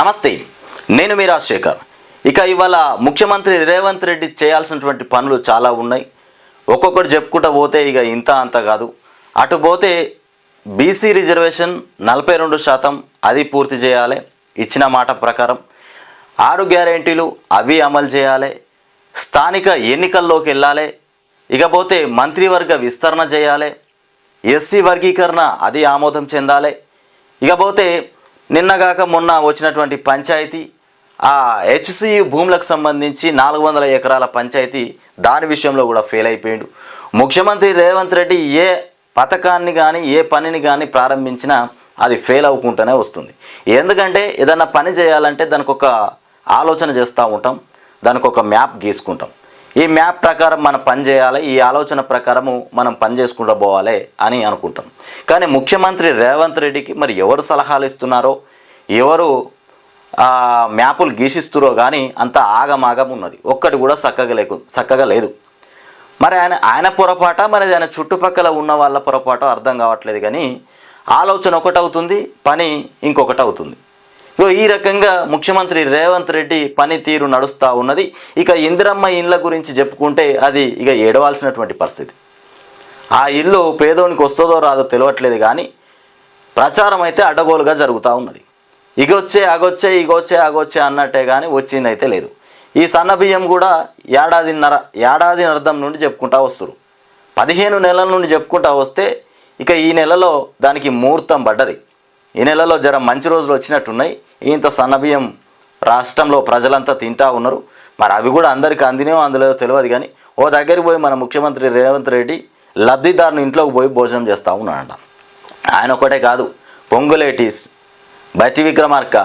నమస్తే, నేను మీ రాజశేఖర్. ఇక ఇవాళ ముఖ్యమంత్రి రేవంత్ రెడ్డి చేయాల్సినటువంటి పనులు చాలా ఉన్నాయి. ఒక్కొక్కటి చెప్పుకుంటూ పోతే ఇక ఇంత అంత కాదు. అటు పోతే బీసీ రిజర్వేషన్ 42% అది పూర్తి చేయాలి ఇచ్చిన మాట ప్రకారం. 6 గ్యారెంటీలు అవి అమలు చేయాలి. స్థానిక ఎన్నికల్లోకి వెళ్ళాలి. ఇకపోతే మంత్రివర్గ విస్తరణ చేయాలి. ఎస్సీ వర్గీకరణ అది ఆమోదం చెందాలి. ఇకపోతే నిన్నగాక మొన్న వచ్చినటువంటి పంచాయతీ హెచ్సియు భూములకు సంబంధించి 400 ఎకరాల పంచాయతీ, దాని విషయంలో కూడా ఫెయిల్ అయిపోయాడు. ముఖ్యమంత్రి రేవంత్ రెడ్డి ఏ పథకాన్ని కానీ ఏ పనిని కానీ ప్రారంభించినా అది ఫెయిల్ అవ్వకుండానే వస్తుంది. ఎందుకంటే ఏదన్నా పని చేయాలంటే దానికి ఒక ఆలోచన చేస్తూ ఉంటాం, దానికి ఒక మ్యాప్ గీసుకుంటాం. ఈ మ్యాప్ ప్రకారం మనం పని చేయాలి, ఈ ఆలోచన ప్రకారము మనం పని చేసుకుంటూ పోవాలి అని అనుకుంటాం. కానీ ముఖ్యమంత్రి రేవంత్ రెడ్డికి మరి ఎవరు సలహాలు ఇస్తున్నారో, ఎవరు మ్యాపులు గీసిస్తురో కానీ అంత ఆగమాగం ఉన్నది. ఒక్కటి కూడా చక్కగా లేదు. మరి ఆయన పొరపాట, మరి ఆయన చుట్టుపక్కల ఉన్న వాళ్ళ పొరపాటు అర్థం కావట్లేదు. కానీ ఆలోచన ఒకటి అవుతుంది, పని ఇంకొకటి అవుతుంది. ఈ రకంగా ముఖ్యమంత్రి రేవంత్ రెడ్డి పనితీరు నడుస్తూ ఉన్నది. ఇక ఇందిరమ్మ ఇళ్ళ గురించి చెప్పుకుంటే అది ఇక ఏడవాల్సినటువంటి పరిస్థితి. ఆ ఇల్లు పేదోనికి వస్తుందో రాదో తెలియట్లేదు, కానీ ప్రచారం అయితే అడ్డగోలుగా జరుగుతూ ఉన్నది. ఇగొచ్చే అగొచ్చే అన్నట్టే కానీ వచ్చిందైతే లేదు. ఈ సన్నబియ్యం కూడా ఏడాది అర్థం నుండి చెప్పుకుంటూ వస్తారు. 15 నెలల నుండి చెప్పుకుంటూ వస్తే ఇక ఈ నెలలో దానికి ముహూర్తం పడ్డది. ఈ నెలలో జర మంచి రోజులు వచ్చినట్టున్నాయి. ఇంత సన్నబియ్యం రాష్ట్రంలో ప్రజలంతా తింటూ ఉన్నారు. మరి అవి కూడా అందరికీ అందినో అందులేదో తెలియదు. కానీ ఓ దగ్గరికి పోయి మన ముఖ్యమంత్రి రేవంత్ రెడ్డి లబ్ధిదారుని ఇంట్లోకి పోయి భోజనం చేస్తూ ఉన్నాడంట. ఆయన ఒకటే కాదు, పొంగులేటీస్, బట్టి విక్రమార్క,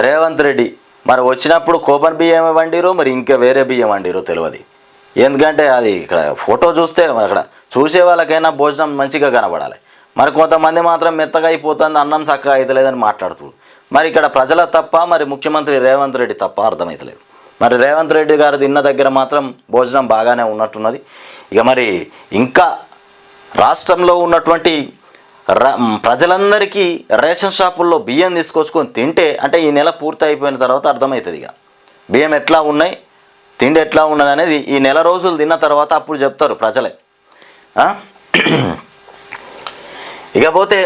రేవంత్ రెడ్డి మరి వచ్చినప్పుడు కోపన్ బియ్యం వండిరో మరి ఇంకా వేరే బియ్యం వండిరో తెలియదు. ఎందుకంటే అది ఇక్కడ ఫోటో చూస్తే అక్కడ చూసే వాళ్ళకైనా భోజనం మంచిగా కనబడాలి. మరి కొంతమంది మాత్రం మెత్తగా అయిపోతుంది, అన్నం చక్కగా అవుతలేదని మాట్లాడుతున్నారు. మరి ఇక్కడ ప్రజల తప్ప, మరి ముఖ్యమంత్రి రేవంత్ రెడ్డి తప్ప అర్థమవుతలేదు. మరి రేవంత్ రెడ్డి గారు తిన్న దగ్గర మాత్రం భోజనం బాగానే ఉన్నట్టున్నది. ఇక మరి ఇంకా రాష్ట్రంలో ఉన్నటువంటి ప్రజలందరికీ రేషన్ షాపుల్లో బియ్యం తీసుకొచ్చుకొని తింటే అంటే ఈ నెల పూర్తి అయిపోయిన తర్వాత అర్థమవుతుంది. ఇక బియ్యం ఎట్లా ఉన్నాయి, తిండి ఎట్లా ఉన్నది అనేది ఈ నెల రోజులు తిన్న తర్వాత అప్పుడు చెప్తారు ప్రజలే. ఇకపోతే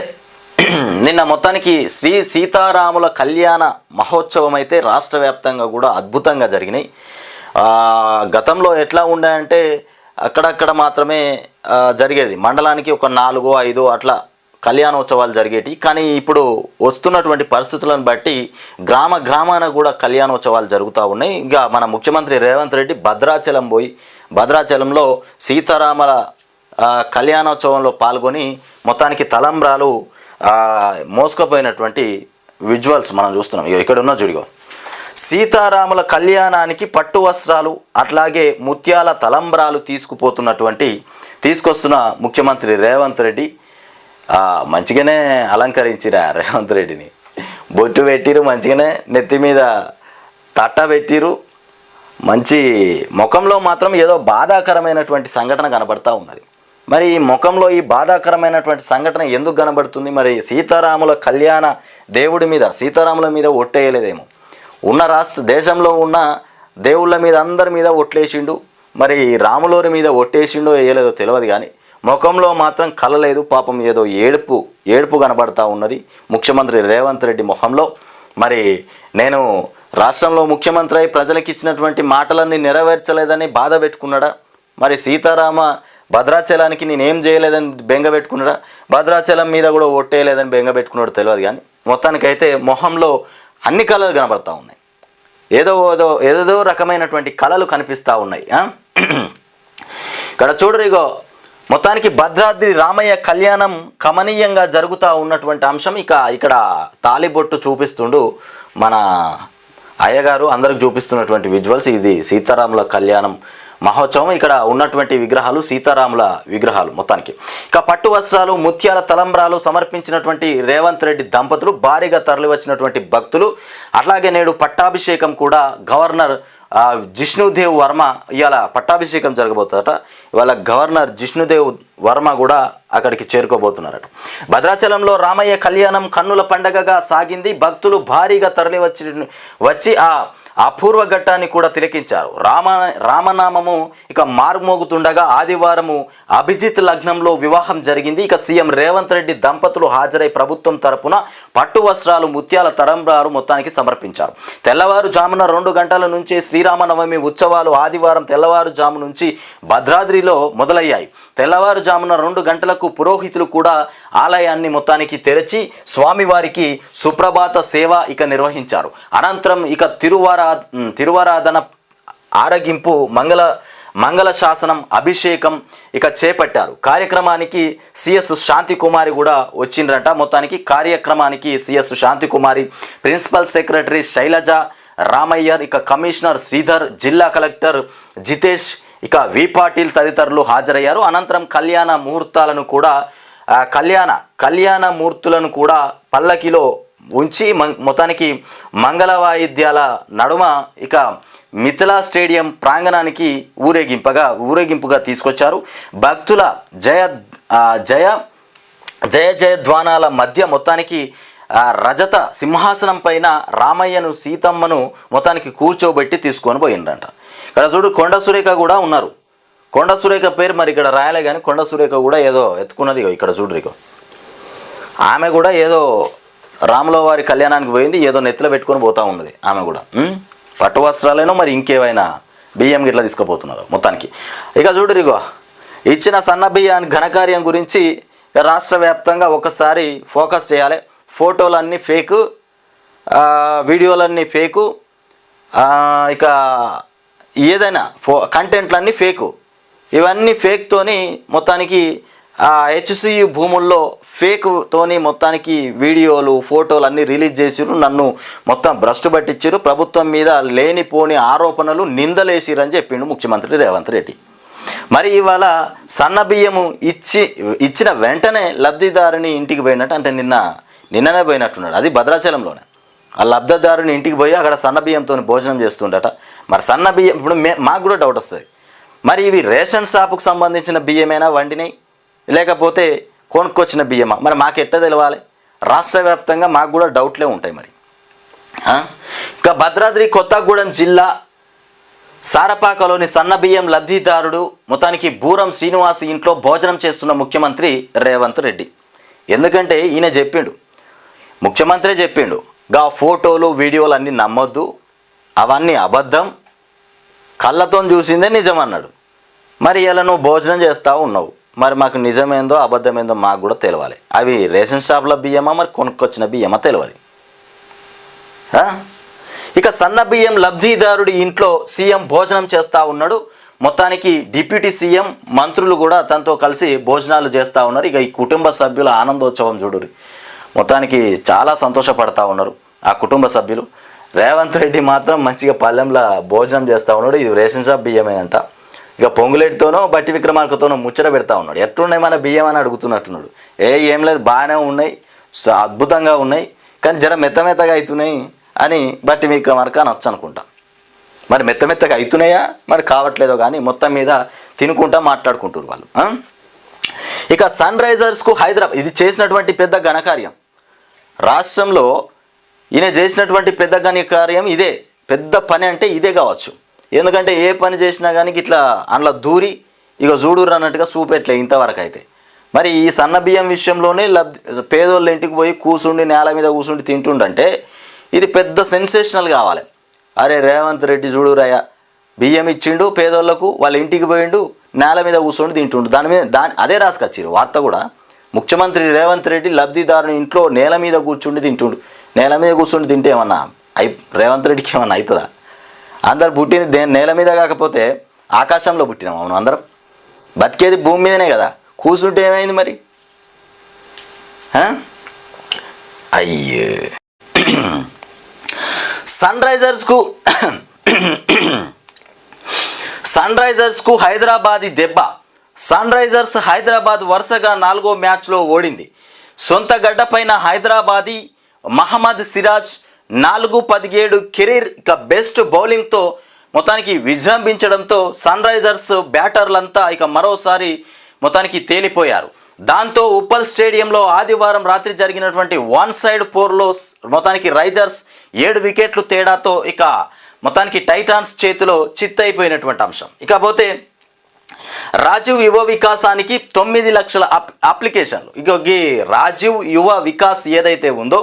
నిన్న మొత్తానికి శ్రీ సీతారాముల కళ్యాణ మహోత్సవం అయితే రాష్ట్ర వ్యాప్తంగా కూడా అద్భుతంగా జరిగినాయి. గతంలో ఎట్లా ఉండే అక్కడక్కడ మాత్రమే జరిగేది, మండలానికి ఒక 4-5 అట్లా కళ్యాణోత్సవాలు జరిగేటి. కానీ ఇప్పుడు వస్తున్నటువంటి పరిస్థితులను బట్టి గ్రామాన కూడా కళ్యాణోత్సవాలు జరుగుతూ ఉన్నాయి. ఇంకా మన ముఖ్యమంత్రి రేవంత్ రెడ్డి భద్రాచలం పోయి భద్రాచలంలో సీతారాముల కళ్యాణోత్సవంలో పాల్గొని మొత్తానికి తలంబ్రాలు మోసుకుపోయినటువంటి విజువల్స్ మనం చూస్తున్నాం. ఇక్కడ ఉన్న చూడిగో, సీతారాముల కళ్యాణానికి పట్టు వస్త్రాలు అట్లాగే ముత్యాల తలంబ్రాలు తీసుకొస్తున్న ముఖ్యమంత్రి రేవంత్ రెడ్డి మంచిగానే అలంకరించిరా రేవంత్ రెడ్డిని. బొట్టు పెట్టిరు, మంచిగానే నెత్తి మీద తట్ట పెట్టిరు. మంచి ముఖంలో మాత్రం ఏదో బాధాకరమైనటువంటి సంఘటన కనబడతా ఉన్నది. మరి ఈ ముఖంలో ఈ బాధాకరమైనటువంటి సంఘటన ఎందుకు కనబడుతుంది? మరి సీతారాముల కళ్యాణ దేవుడి మీద, సీతారాముల మీద ఒట్టేయలేదేమో. ఉన్న దేశంలో ఉన్న దేవుళ్ళ మీద అందరి మీద ఒట్లేసిండు. మరి రాములోరి మీద ఒట్టేసిండో వేయలేదో తెలియదు. కానీ ముఖంలో మాత్రం కలలేదు. పాపం ఏదో ఏడుపు కనబడతా ఉన్నది ముఖ్యమంత్రి రేవంత్ రెడ్డి ముఖంలో. మరి నేను రాష్ట్రంలో ముఖ్యమంత్రి అయి ప్రజలకు ఇచ్చినటువంటి మాటలన్నీ నెరవేర్చలేదని బాధ పెట్టుకున్నాడా? మరి సీతారామ భద్రాచలానికి నేనేం చేయలేదని బెంగ పెట్టుకున్నాడా? భద్రాచలం మీద కూడా ఒట్టేయలేదని బెంగ పెట్టుకున్నాడు తెలియదు. కానీ మొత్తానికైతే మొహంలో అన్ని కళలు కనబడతా ఉన్నాయి. ఏదో రకమైనటువంటి కళలు కనిపిస్తూ ఉన్నాయి. ఇక్కడ చూడరిగో, మొత్తానికి భద్రాద్రి రామయ్య కళ్యాణం కమనీయంగా జరుగుతూ ఉన్నటువంటి అంశం. ఇక్కడ తాలిబొట్టు చూపిస్తుండు మన అయ్యగారు, అందరికి చూపిస్తున్నటువంటి విజువల్స్. ఇది సీతారాముల కళ్యాణం మహోత్సవం. ఇక్కడ ఉన్నటువంటి విగ్రహాలు సీతారాముల విగ్రహాలు. మొత్తానికి ఇక పట్టు వస్త్రాలు, ముత్యాల తలంబ్రాలు సమర్పించినటువంటి రేవంత్ రెడ్డి దంపతులు, భారీగా తరలివచ్చినటువంటి భక్తులు, అట్లాగే నేడు పట్టాభిషేకం కూడా గవర్నర్ జిష్ణుదేవ్ వర్మ ఇవాళ పట్టాభిషేకం జరగబోతుందట. ఇవాళ గవర్నర్ జిష్ణుదేవ్ వర్మ కూడా అక్కడికి చేరుకోబోతున్నారట. భద్రాచలంలో రామయ్య కళ్యాణం కన్నుల పండగగా సాగింది. భక్తులు భారీగా తరలి వచ్చి ఆ అపూర్వ ఘట్టాన్ని కూడా తిలకించారు. రామనామము ఇక మారుమోగుతుండగా ఆదివారము అభిజిత్ లగ్నంలో వివాహం జరిగింది. ఇక సీఎం రేవంత్ రెడ్డి దంపతులు హాజరై ప్రభుత్వం తరపున పట్టు వస్త్రాలు, ముత్యాల తరంబ్రాలు మొత్తానికి సమర్పించారు. తెల్లవారుజామున 2 గంటల నుంచి శ్రీరామనవమి ఉత్సవాలు ఆదివారం తెల్లవారుజాము నుంచి భద్రాద్రిలో మొదలయ్యాయి. తెల్లవారుజామున 2 గంటలకు పురోహితులు కూడా ఆలయాన్ని మొత్తానికి తెరచి స్వామివారికి సుప్రభాత సేవ ఇక నిర్వహించారు. అనంతరం ఇక తిరువారాధన, ఆరగింపు, మంగళ శాసనం, అభిషేకం ఇక చేపట్టారు. కార్యక్రమానికి సిఎస్ శాంతికుమారి కూడా వచ్చిండ్రట. మొత్తానికి కార్యక్రమానికి CS Shantikumari, principal secretary Shailaja, Ramaiyar, ఇక కమిషనర్ శ్రీధర్, జిల్లా కలెక్టర్ జితేష్, ఇక వి పాటిల్ తదితరులు హాజరయ్యారు. అనంతరం కళ్యాణ మూర్తులను కూడా పల్లకిలో ఉంచి మొత్తానికి మంగళ వాయిద్యాల నడుమ ఇక మిథిలా స్టేడియం ప్రాంగణానికి ఊరేగింపుగా తీసుకొచ్చారు. భక్తుల జయధ్వానాల మధ్య మొత్తానికి రజత సింహాసనం పైన రామయ్యను, సీతమ్మను మొత్తానికి కూర్చోబెట్టి తీసుకొని పోయిండ్రంట. ఇక్కడ చూడు కొండ సురేఖ కూడా ఉన్నారు. కొండ సురేఖ పేరు మరి ఇక్కడ రాయలే కానీ కొండ సురేఖ కూడా ఏదో ఎత్తుకున్నది. ఇక్కడ చూడరికో ఆమె కూడా ఏదో రాముల వారి కళ్యాణానికి పోయింది, ఏదో నెత్తిలో పెట్టుకొని పోతా ఉన్నది. ఆమె కూడా పట్టు వస్త్రాలేనో మరి ఇంకేమైనా బియ్యం గిట్లా తీసుకుపోతున్నారు మొత్తానికి. ఇక చూడరిగో ఇచ్చిన సన్న బియ్యాన్ని ఘనకార్యం గురించి రాష్ట్ర వ్యాప్తంగా ఒకసారి ఫోకస్ చేయాలి. ఫోటోలన్నీ ఫేకు, వీడియోలన్నీ ఫేకు, ఇక ఏదైనా కంటెంట్లన్నీ ఫేకు. ఇవన్నీ ఫేక్తోని మొత్తానికి హెచ్సియు భూముల్లో ఫేక్తోని మొత్తానికి వీడియోలు, ఫోటోలు అన్నీ రిలీజ్ చేసిరు. నన్ను మొత్తం భ్రష్టు పట్టించారు. ప్రభుత్వం మీద లేనిపోని ఆరోపణలు, నిందలేసిరని చెప్పిండు ముఖ్యమంత్రి రేవంత్ రెడ్డి. మరి ఇవాళ సన్న బియ్యము ఇచ్చిన వెంటనే లబ్ధిదారుని ఇంటికి పోయినట్టు, అంటే నిన్ననే పోయినట్టున్నాడు. అది భద్రాచలంలోనే. ఆ లబ్ధిదారుని ఇంటికి పోయి అక్కడ సన్న బియ్యంతో భోజనం చేస్తుండట. మరి సన్న బియ్యం ఇప్పుడు మాకు కూడా డౌట్ వస్తుంది, మరి ఇవి రేషన్ షాపుకు సంబంధించిన బియ్యమైనా వండినాయి లేకపోతే కొనుక్కొచ్చిన బియ్యమా? మరి మాకు ఎట్లా తెలవాలి? రాష్ట్ర వ్యాప్తంగా మాకు కూడా డౌట్లే ఉంటాయి. మరి ఇక భద్రాద్రి కొత్తగూడెం జిల్లా సారపాకలోని సన్న బియ్యం లబ్ధిదారుడు మొత్తానికి బూరం శ్రీనివాస్ ఇంట్లో భోజనం చేస్తున్న ముఖ్యమంత్రి రేవంత్ రెడ్డి. ఎందుకంటే ఈయన చెప్పిండు, ముఖ్యమంత్రి చెప్పిండు, గా ఫోటోలు వీడియోలు అన్నీ నమ్మొద్దు, అవన్నీ అబద్ధం, కళ్ళతో చూసిందే నిజం అన్నాడు. మరి ఇలా నువ్వు భోజనం చేస్తూ ఉన్నావు, మరి మాకు నిజమేందో అబద్ధమేందో మాకు కూడా తెలియాలి. అవి రేషన్ షాప్ల బియ్యమా మరి కొనుక్కొచ్చిన బియ్యమా తెలియదు. ఇక సన్న బియ్యం లబ్ధిదారుడి ఇంట్లో సీఎం భోజనం చేస్తూ ఉన్నాడు. మొత్తానికి డిప్యూటీ సీఎం, మంత్రులు కూడా తనతో కలిసి భోజనాలు చేస్తూ ఉన్నారు. ఇక ఈ కుటుంబ సభ్యుల ఆనందోత్సవం చూడురి, మొత్తానికి చాలా సంతోషపడతా ఉన్నారు ఆ కుటుంబ సభ్యులు. రేవంత్ రెడ్డి మాత్రం మంచిగా పల్లెంలో భోజనం చేస్తూ ఉన్నాడు. ఇది రేషన్ షాప్ బియ్యమేనంట. ఇక పొంగులేటితోనో బట్టి విక్రమార్కతోనో ముచ్చట పెడతా ఉన్నాడు. ఎట్లున్నాయి మన బియ్యం అని అడుగుతున్నట్టున్నాడు. ఏం లేదు, బాగానే ఉన్నాయి, అద్భుతంగా ఉన్నాయి, కానీ జర మెత్తగా అవుతున్నాయి అని బట్టి విక్రమార్క అనొచ్చు అనుకుంటా. మరి మెత్తగా అవుతున్నాయా మరి కావట్లేదో కానీ మొత్తం మీద తినుకుంటా మాట్లాడుకుంటారు వాళ్ళు. ఇక సన్ రైజర్స్కు హైదరాబాద్, ఇది చేసినటువంటి పెద్ద ఘనకార్యం రాష్ట్రంలో. ఈయన చేసినటువంటి పెద్ద ఘనకార్యం ఇదే, పెద్ద పని అంటే ఇదే కావచ్చు. ఎందుకంటే ఏ పని చేసినా కానీ ఇట్లా అందులో దూరి ఇక చూడురు అన్నట్టుగా చూపెట్లే ఇంతవరకు అయితే. మరి ఈ సన్న బియ్యం విషయంలోనే పేదోళ్ళ ఇంటికి పోయి కూర్చుండి నేల మీద కూర్చుండి తింటుండంటే ఇది పెద్ద సెన్సేషనల్ కావాలి. అరే రేవంత్ రెడ్డి చూడురాయ, బియ్యం ఇచ్చిండు పేదోళ్లకు, వాళ్ళ ఇంటికి పోయిండు, నేల మీద కూర్చొని తింటుండు. అదే రాసుకొచ్చిరు వార్త కూడా. ముఖ్యమంత్రి రేవంత్ రెడ్డి లబ్ధిదారుని ఇంట్లో నేల మీద కూర్చుండి తింటుండు. నేల మీద కూర్చుండి తింటే ఏమన్నా రేవంత్ రెడ్డికి ఏమన్నా అవుతుందా? అందరు పుట్టింది నేల మీద కాకపోతే ఆకాశంలో పుట్టినాం. అవును, అందరం బతికేది భూమి మీదనే కదా. కూర్చుంటే ఏమైంది మరి? అయ్యే సన్ రైజర్స్కు హైదరాబాదీ దెబ్బ. సన్ రైజర్స్ హైదరాబాద్ వరుసగా 4వ మ్యాచ్లో ఓడింది. సొంత గడ్డపైన హైదరాబాదీ మహమ్మద్ సిరాజ్ 4-17 కెరీర్ ఇక బెస్ట్ బౌలింగ్తో మొత్తానికి విజృంభించడంతో సన్ రైజర్స్ బ్యాటర్లంతా ఇక మరోసారి మొత్తానికి తేలిపోయారు. దాంతో ఉప్పల్ స్టేడియంలో ఆదివారం రాత్రి జరిగినటువంటి వన్ సైడ్ పోర్లో మొత్తానికి రైజర్స్ 7 వికెట్లు తేడాతో ఇక మొత్తానికి టైటాన్స్ చేతిలో చిత్తైపోయినటువంటి అంశం. ఇకపోతే రాజీవ్ యువ వికాసానికి 9 లక్షల అప్లికేషన్లు. ఇక ఈ రాజీవ్ యువ వికాస్ ఏదైతే ఉందో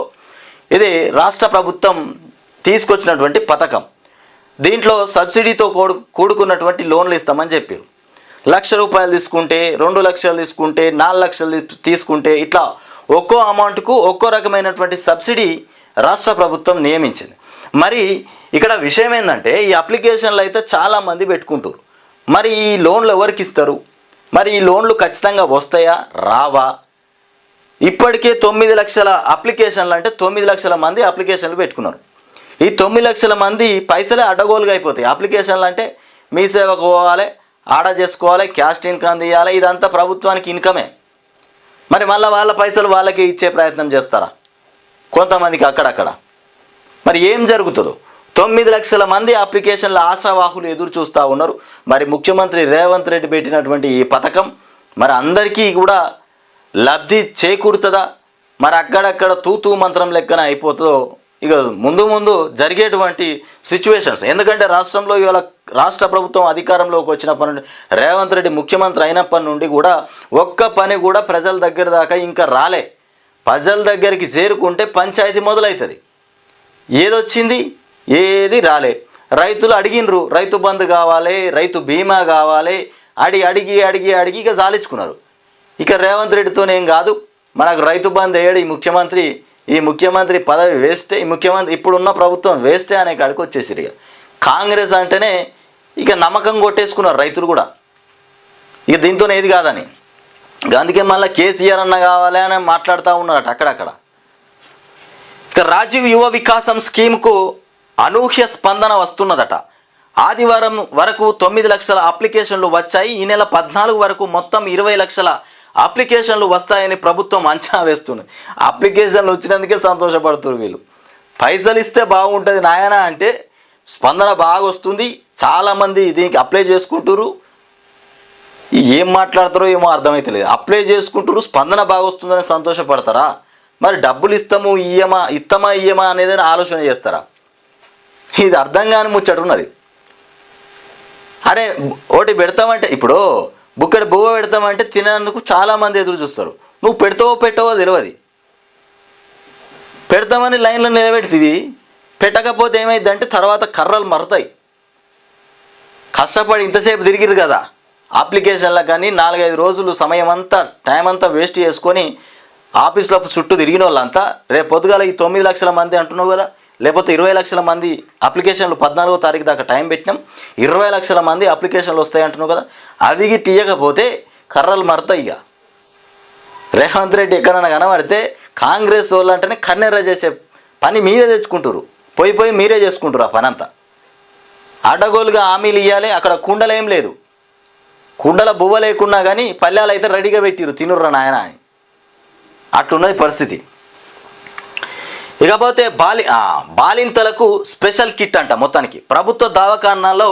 ఇది రాష్ట్ర ప్రభుత్వం తీసుకొచ్చినటువంటి పథకం. దీంట్లో సబ్సిడీతో కూడుకున్నటువంటి లోన్లు ఇస్తామని చెప్పారు. ₹1,00,000 తీసుకుంటే, 2 లక్షలు తీసుకుంటే, 4 లక్షలు తీసుకుంటే ఇట్లా ఒక్కో అమౌంట్కు ఒక్కో రకమైనటువంటి సబ్సిడీ రాష్ట్ర ప్రభుత్వం నియమించింది. మరి ఇక్కడ విషయం ఏంటంటే ఈ అప్లికేషన్లు అయితే చాలామంది పెట్టుకుంటారు. మరి ఈ లోన్లు ఎవరికి ఇస్తారు? మరి ఈ లోన్లు ఖచ్చితంగా వస్తాయా రావా? ఇప్పటికే 9 లక్షల అప్లికేషన్లు అంటే 9 లక్షల మంది అప్లికేషన్లు పెట్టుకున్నారు. ఈ 9 లక్షల మంది పైసలే అడ్డగోలుగా అయిపోతాయి. అప్లికేషన్లు అంటే మీ సేవకు పోవాలి, ఆర్డర్ చేసుకోవాలి, క్యాస్ట్ ఇన్కమ్ తీయాలి, ఇదంతా ప్రభుత్వానికి ఇన్కమే. మరి మళ్ళీ వాళ్ళ పైసలు వాళ్ళకి ఇచ్చే ప్రయత్నం చేస్తారా? కొంతమందికి అక్కడక్కడ. మరి ఏం జరుగుతుందో? 9 లక్షల మంది అప్లికేషన్ల ఆశావాహులు ఎదురు చూస్తూ ఉన్నారు. మరి ముఖ్యమంత్రి రేవంత్ రెడ్డి పెట్టినటువంటి ఈ పథకం మరి అందరికీ కూడా లబ్ధి చేకూరుతుందా? మరి అక్కడక్కడ తూతూ మంత్రం లెక్కన అయిపోతుందో ఇక ముందు జరిగేటువంటి సిచ్యువేషన్స్. ఎందుకంటే రాష్ట్రంలో ఇవాళ రాష్ట్ర ప్రభుత్వం అధికారంలోకి వచ్చినప్పటి నుండి రేవంత్ రెడ్డి ముఖ్యమంత్రి అయినప్పటి నుండి కూడా ఒక్క పని కూడా ప్రజల దగ్గర దాకా ఇంకా రాలే. ప్రజల దగ్గరికి చేరుకుంటే పంచాయతీ మొదలవుతుంది. ఏదొచ్చింది? ఏది రాలే. రైతులు అడిగినరు రైతు బంధు కావాలి, రైతు బీమా కావాలి, అడిగి ఇక సాలించుకున్నారు. ఇక రేవంత్ రెడ్డితోనేం కాదు, మనకు రైతు బంధు వేయడు ఈ ముఖ్యమంత్రి పదవి వేస్తే, ఈ ముఖ్యమంత్రి ఇప్పుడున్న ప్రభుత్వం వేస్తే అనే కాడికి వచ్చేసిరు. ఇక కాంగ్రెస్ అంటేనే ఇక నమ్మకం కొట్టేసుకున్నారు రైతులు కూడా ఇక దీంతోనే ఏది కాదని. అందుకే మళ్ళీ కేసీఆర్ అన్న కావాలి అని మాట్లాడుతూ ఉన్నారట అక్కడక్కడ. ఇక రాజీవ్ యువ వికాసం స్కీమ్కు అనూహ్య స్పందన వస్తున్నదట. ఆదివారం వరకు 9 లక్షల అప్లికేషన్లు వచ్చాయి. ఈ నెల 14 వరకు మొత్తం 20 లక్షల అప్లికేషన్లు వస్తాయని ప్రభుత్వం అంచనా వేస్తుంది. అప్లికేషన్లు వచ్చినందుకే సంతోషపడుతున్నారు వీళ్ళు. పైసలు ఇస్తే బాగుంటుంది నాయన అంటే స్పందన బాగా వస్తుంది. చాలామంది దీనికి అప్లై చేసుకుంటారు. ఏం మాట్లాడతారో ఏమో అర్థమైతలేదు. అప్లై చేసుకుంటారు, స్పందన బాగా వస్తుందని సంతోషపడతారా? మరి డబ్బులు ఇస్తామా అనేది ఆలోచన చేస్తారా? ఇది అర్థం కాని ముచ్చటున్నది. అరే ఒకటి పెడతామంటే ఇప్పుడు బుక్కడి బువ్వ పెడతామంటే తినేందుకు చాలామంది ఎదురు చూస్తారు. నువ్వు పెట్టవో తెలియదు. పెడతామని లైన్లో నిలబెడితివి, పెట్టకపోతే ఏమైందంటే తర్వాత కర్రలు మరుతాయి. కష్టపడి ఇంతసేపు తిరిగిరు కదా అప్లికేషన్లకు కానీ 4-5 రోజులు టైం అంతా వేస్ట్ చేసుకొని ఆఫీస్లో చుట్టూ తిరిగిన వాళ్ళంతా రేపు పొద్దుగాల ఈ 9 లక్షల మంది అంటున్నావు కదా, లేకపోతే 20 లక్షల మంది అప్లికేషన్లు 14వ తారీఖు దాకా టైం పెట్టినాం, 20 లక్షల మంది అప్లికేషన్లు వస్తాయి అంటున్నావు కదా, అవి తీయకపోతే కర్రలు మరుతాయి. ఇక రేవంత్ రెడ్డి ఎక్కడన్నా కనబడితే కాంగ్రెస్ వాళ్ళు అంటేనే కన్నెర్ర చేసే పని మీరే తెచ్చుకుంటారు. పోయి మీరే చేసుకుంటారు ఆ పని అంతా. అడ్డగోలుగా హామీలు ఇవ్వాలి. అక్కడ కుండలేం లేదు, కుండల బువ్వ లేకున్నా కానీ పల్లెలు అయితే రెడీగా పెట్టిరు తినుర్రా నాయన అని. అట్లున్నది పరిస్థితి. ఇకపోతే బాలింతలకు స్పెషల్ కిట్ అంట. మొత్తానికి ప్రభుత్వ దవాఖానాల్లో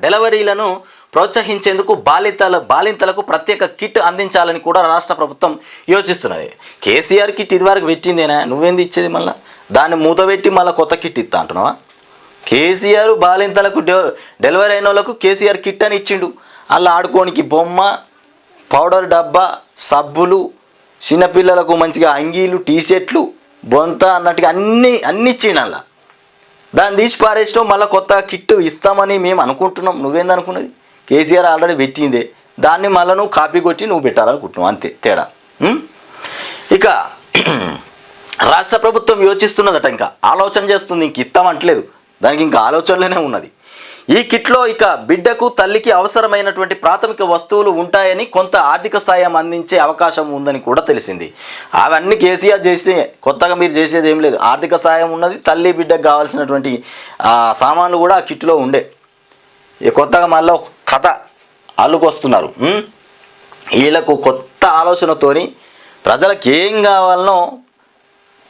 డెలివరీలను ప్రోత్సహించేందుకు బాలింతలకు ప్రత్యేక కిట్ అందించాలని కూడా రాష్ట్ర ప్రభుత్వం యోచిస్తున్నది. కేసీఆర్ కిట్ ఇదివరకు పెట్టిందేనా, నువ్వేంది ఇచ్చేది? మళ్ళీ దాన్ని మూతబెట్టి మళ్ళీ కొత్త కిట్ ఇస్తా అంటున్నావా? కేసీఆర్ బాలింతలకు డెలివరీ అయిన వాళ్ళకు కేసీఆర్ కిట్ అని ఇచ్చిండు. అలా ఆడుకోనికి బొమ్మ, పౌడర్ డబ్బా, సబ్బులు, చిన్నపిల్లలకు మంచిగా అంగీలు, టీషర్ట్లు, బొంత అన్నట్టుగా అన్నీ ఇచ్చిండు. అలా దాన్ని తీసి పారేసినావు, మళ్ళీ కొత్త కిట్ ఇస్తామని మేము అనుకుంటున్నాం. నువ్వేందనుకున్నది? కేసీఆర్ ఆల్రెడీ పెట్టిందే, దాన్ని మళ్ళీ నువ్వు కాపీ కొట్టి నువ్వు పెట్టాలనుకుంటున్నావు, అంతే తేడా. ఇక రాష్ట్ర ప్రభుత్వం యోచిస్తున్నదట, ఇంకా ఆలోచన చేస్తుంది. ఇంక ఇస్తామంటలేదు, దానికి ఇంకా ఆలోచనలోనే ఉన్నది. ఈ కిట్లో ఇక బిడ్డకు తల్లికి అవసరమైనటువంటి ప్రాథమిక వస్తువులు ఉంటాయని, కొంత ఆర్థిక సాయం అందించే అవకాశం ఉందని కూడా తెలిసింది. అవన్నీ కేసీఆర్ చేస్తే కొత్తగా మీరు చేసేది ఏం లేదు. ఆర్థిక సాయం ఉన్నది, తల్లి బిడ్డకు కావాల్సినటువంటి సామాన్లు కూడా ఆ కిట్లో ఉండే. కొత్తగా మళ్ళీ ఒక కథ అల్లుకొస్తున్నారు. వీళ్ళకు కొత్త ఆలోచనతోని ప్రజలకు ఏం కావాలనో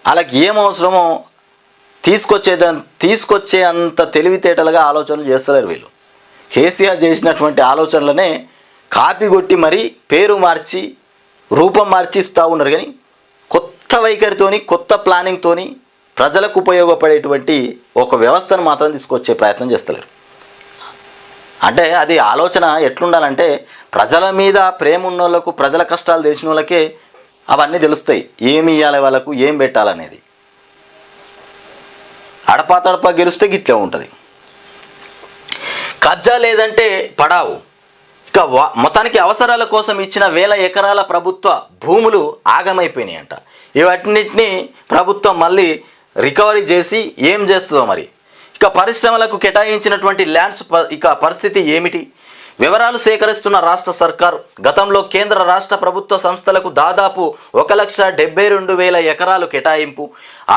వాళ్ళకి ఏం అవసరమో తీసుకొచ్చే అంత తెలివితేటలుగా ఆలోచనలు చేస్తలేరు వీళ్ళు. కేసీఆర్ చేసినటువంటి ఆలోచనలనే కాపీ కొట్టి మరీ పేరు మార్చి రూపం మార్చి ఇస్తూ ఉన్నారు. కానీ కొత్త వైఖరితోని కొత్త ప్లానింగ్తోని ప్రజలకు ఉపయోగపడేటువంటి ఒక వ్యవస్థను మాత్రం తీసుకొచ్చే ప్రయత్నం చేస్తలేరు. అంటే అది ఆలోచన ఎట్లుండాలంటే ప్రజల మీద ప్రేమ ఉన్న వాళ్ళకు, ప్రజల కష్టాలు తెలిసిన వాళ్ళకే అవన్నీ తెలుస్తాయి. ఏమి ఇవ్వాలి వాళ్ళకు, ఏం పెట్టాలనేది. అడపాతడపా గెలిస్తే గిట్లే ఉంటుంది. కబ్జా లేదంటే పడావు. ఇక మొత్తానికి అవసరాల కోసం ఇచ్చిన 1000 ఎకరాల ప్రభుత్వ భూములు ఆగమైపోయినాయంట. ఇవన్నిటిని ప్రభుత్వం మళ్ళీ రికవరీ చేసి ఏం చేస్తుందో మరి. ఇక పరిశ్రమలకు కేటాయించినటువంటి ల్యాండ్స్ ఇక పరిస్థితి ఏమిటి? వివరాలు సేకరిస్తున్న రాష్ట్ర సర్కార్ గతంలో కేంద్ర రాష్ట్ర ప్రభుత్వ సంస్థలకు దాదాపు 1,72,000 ఎకరాలు కేటాయింపు.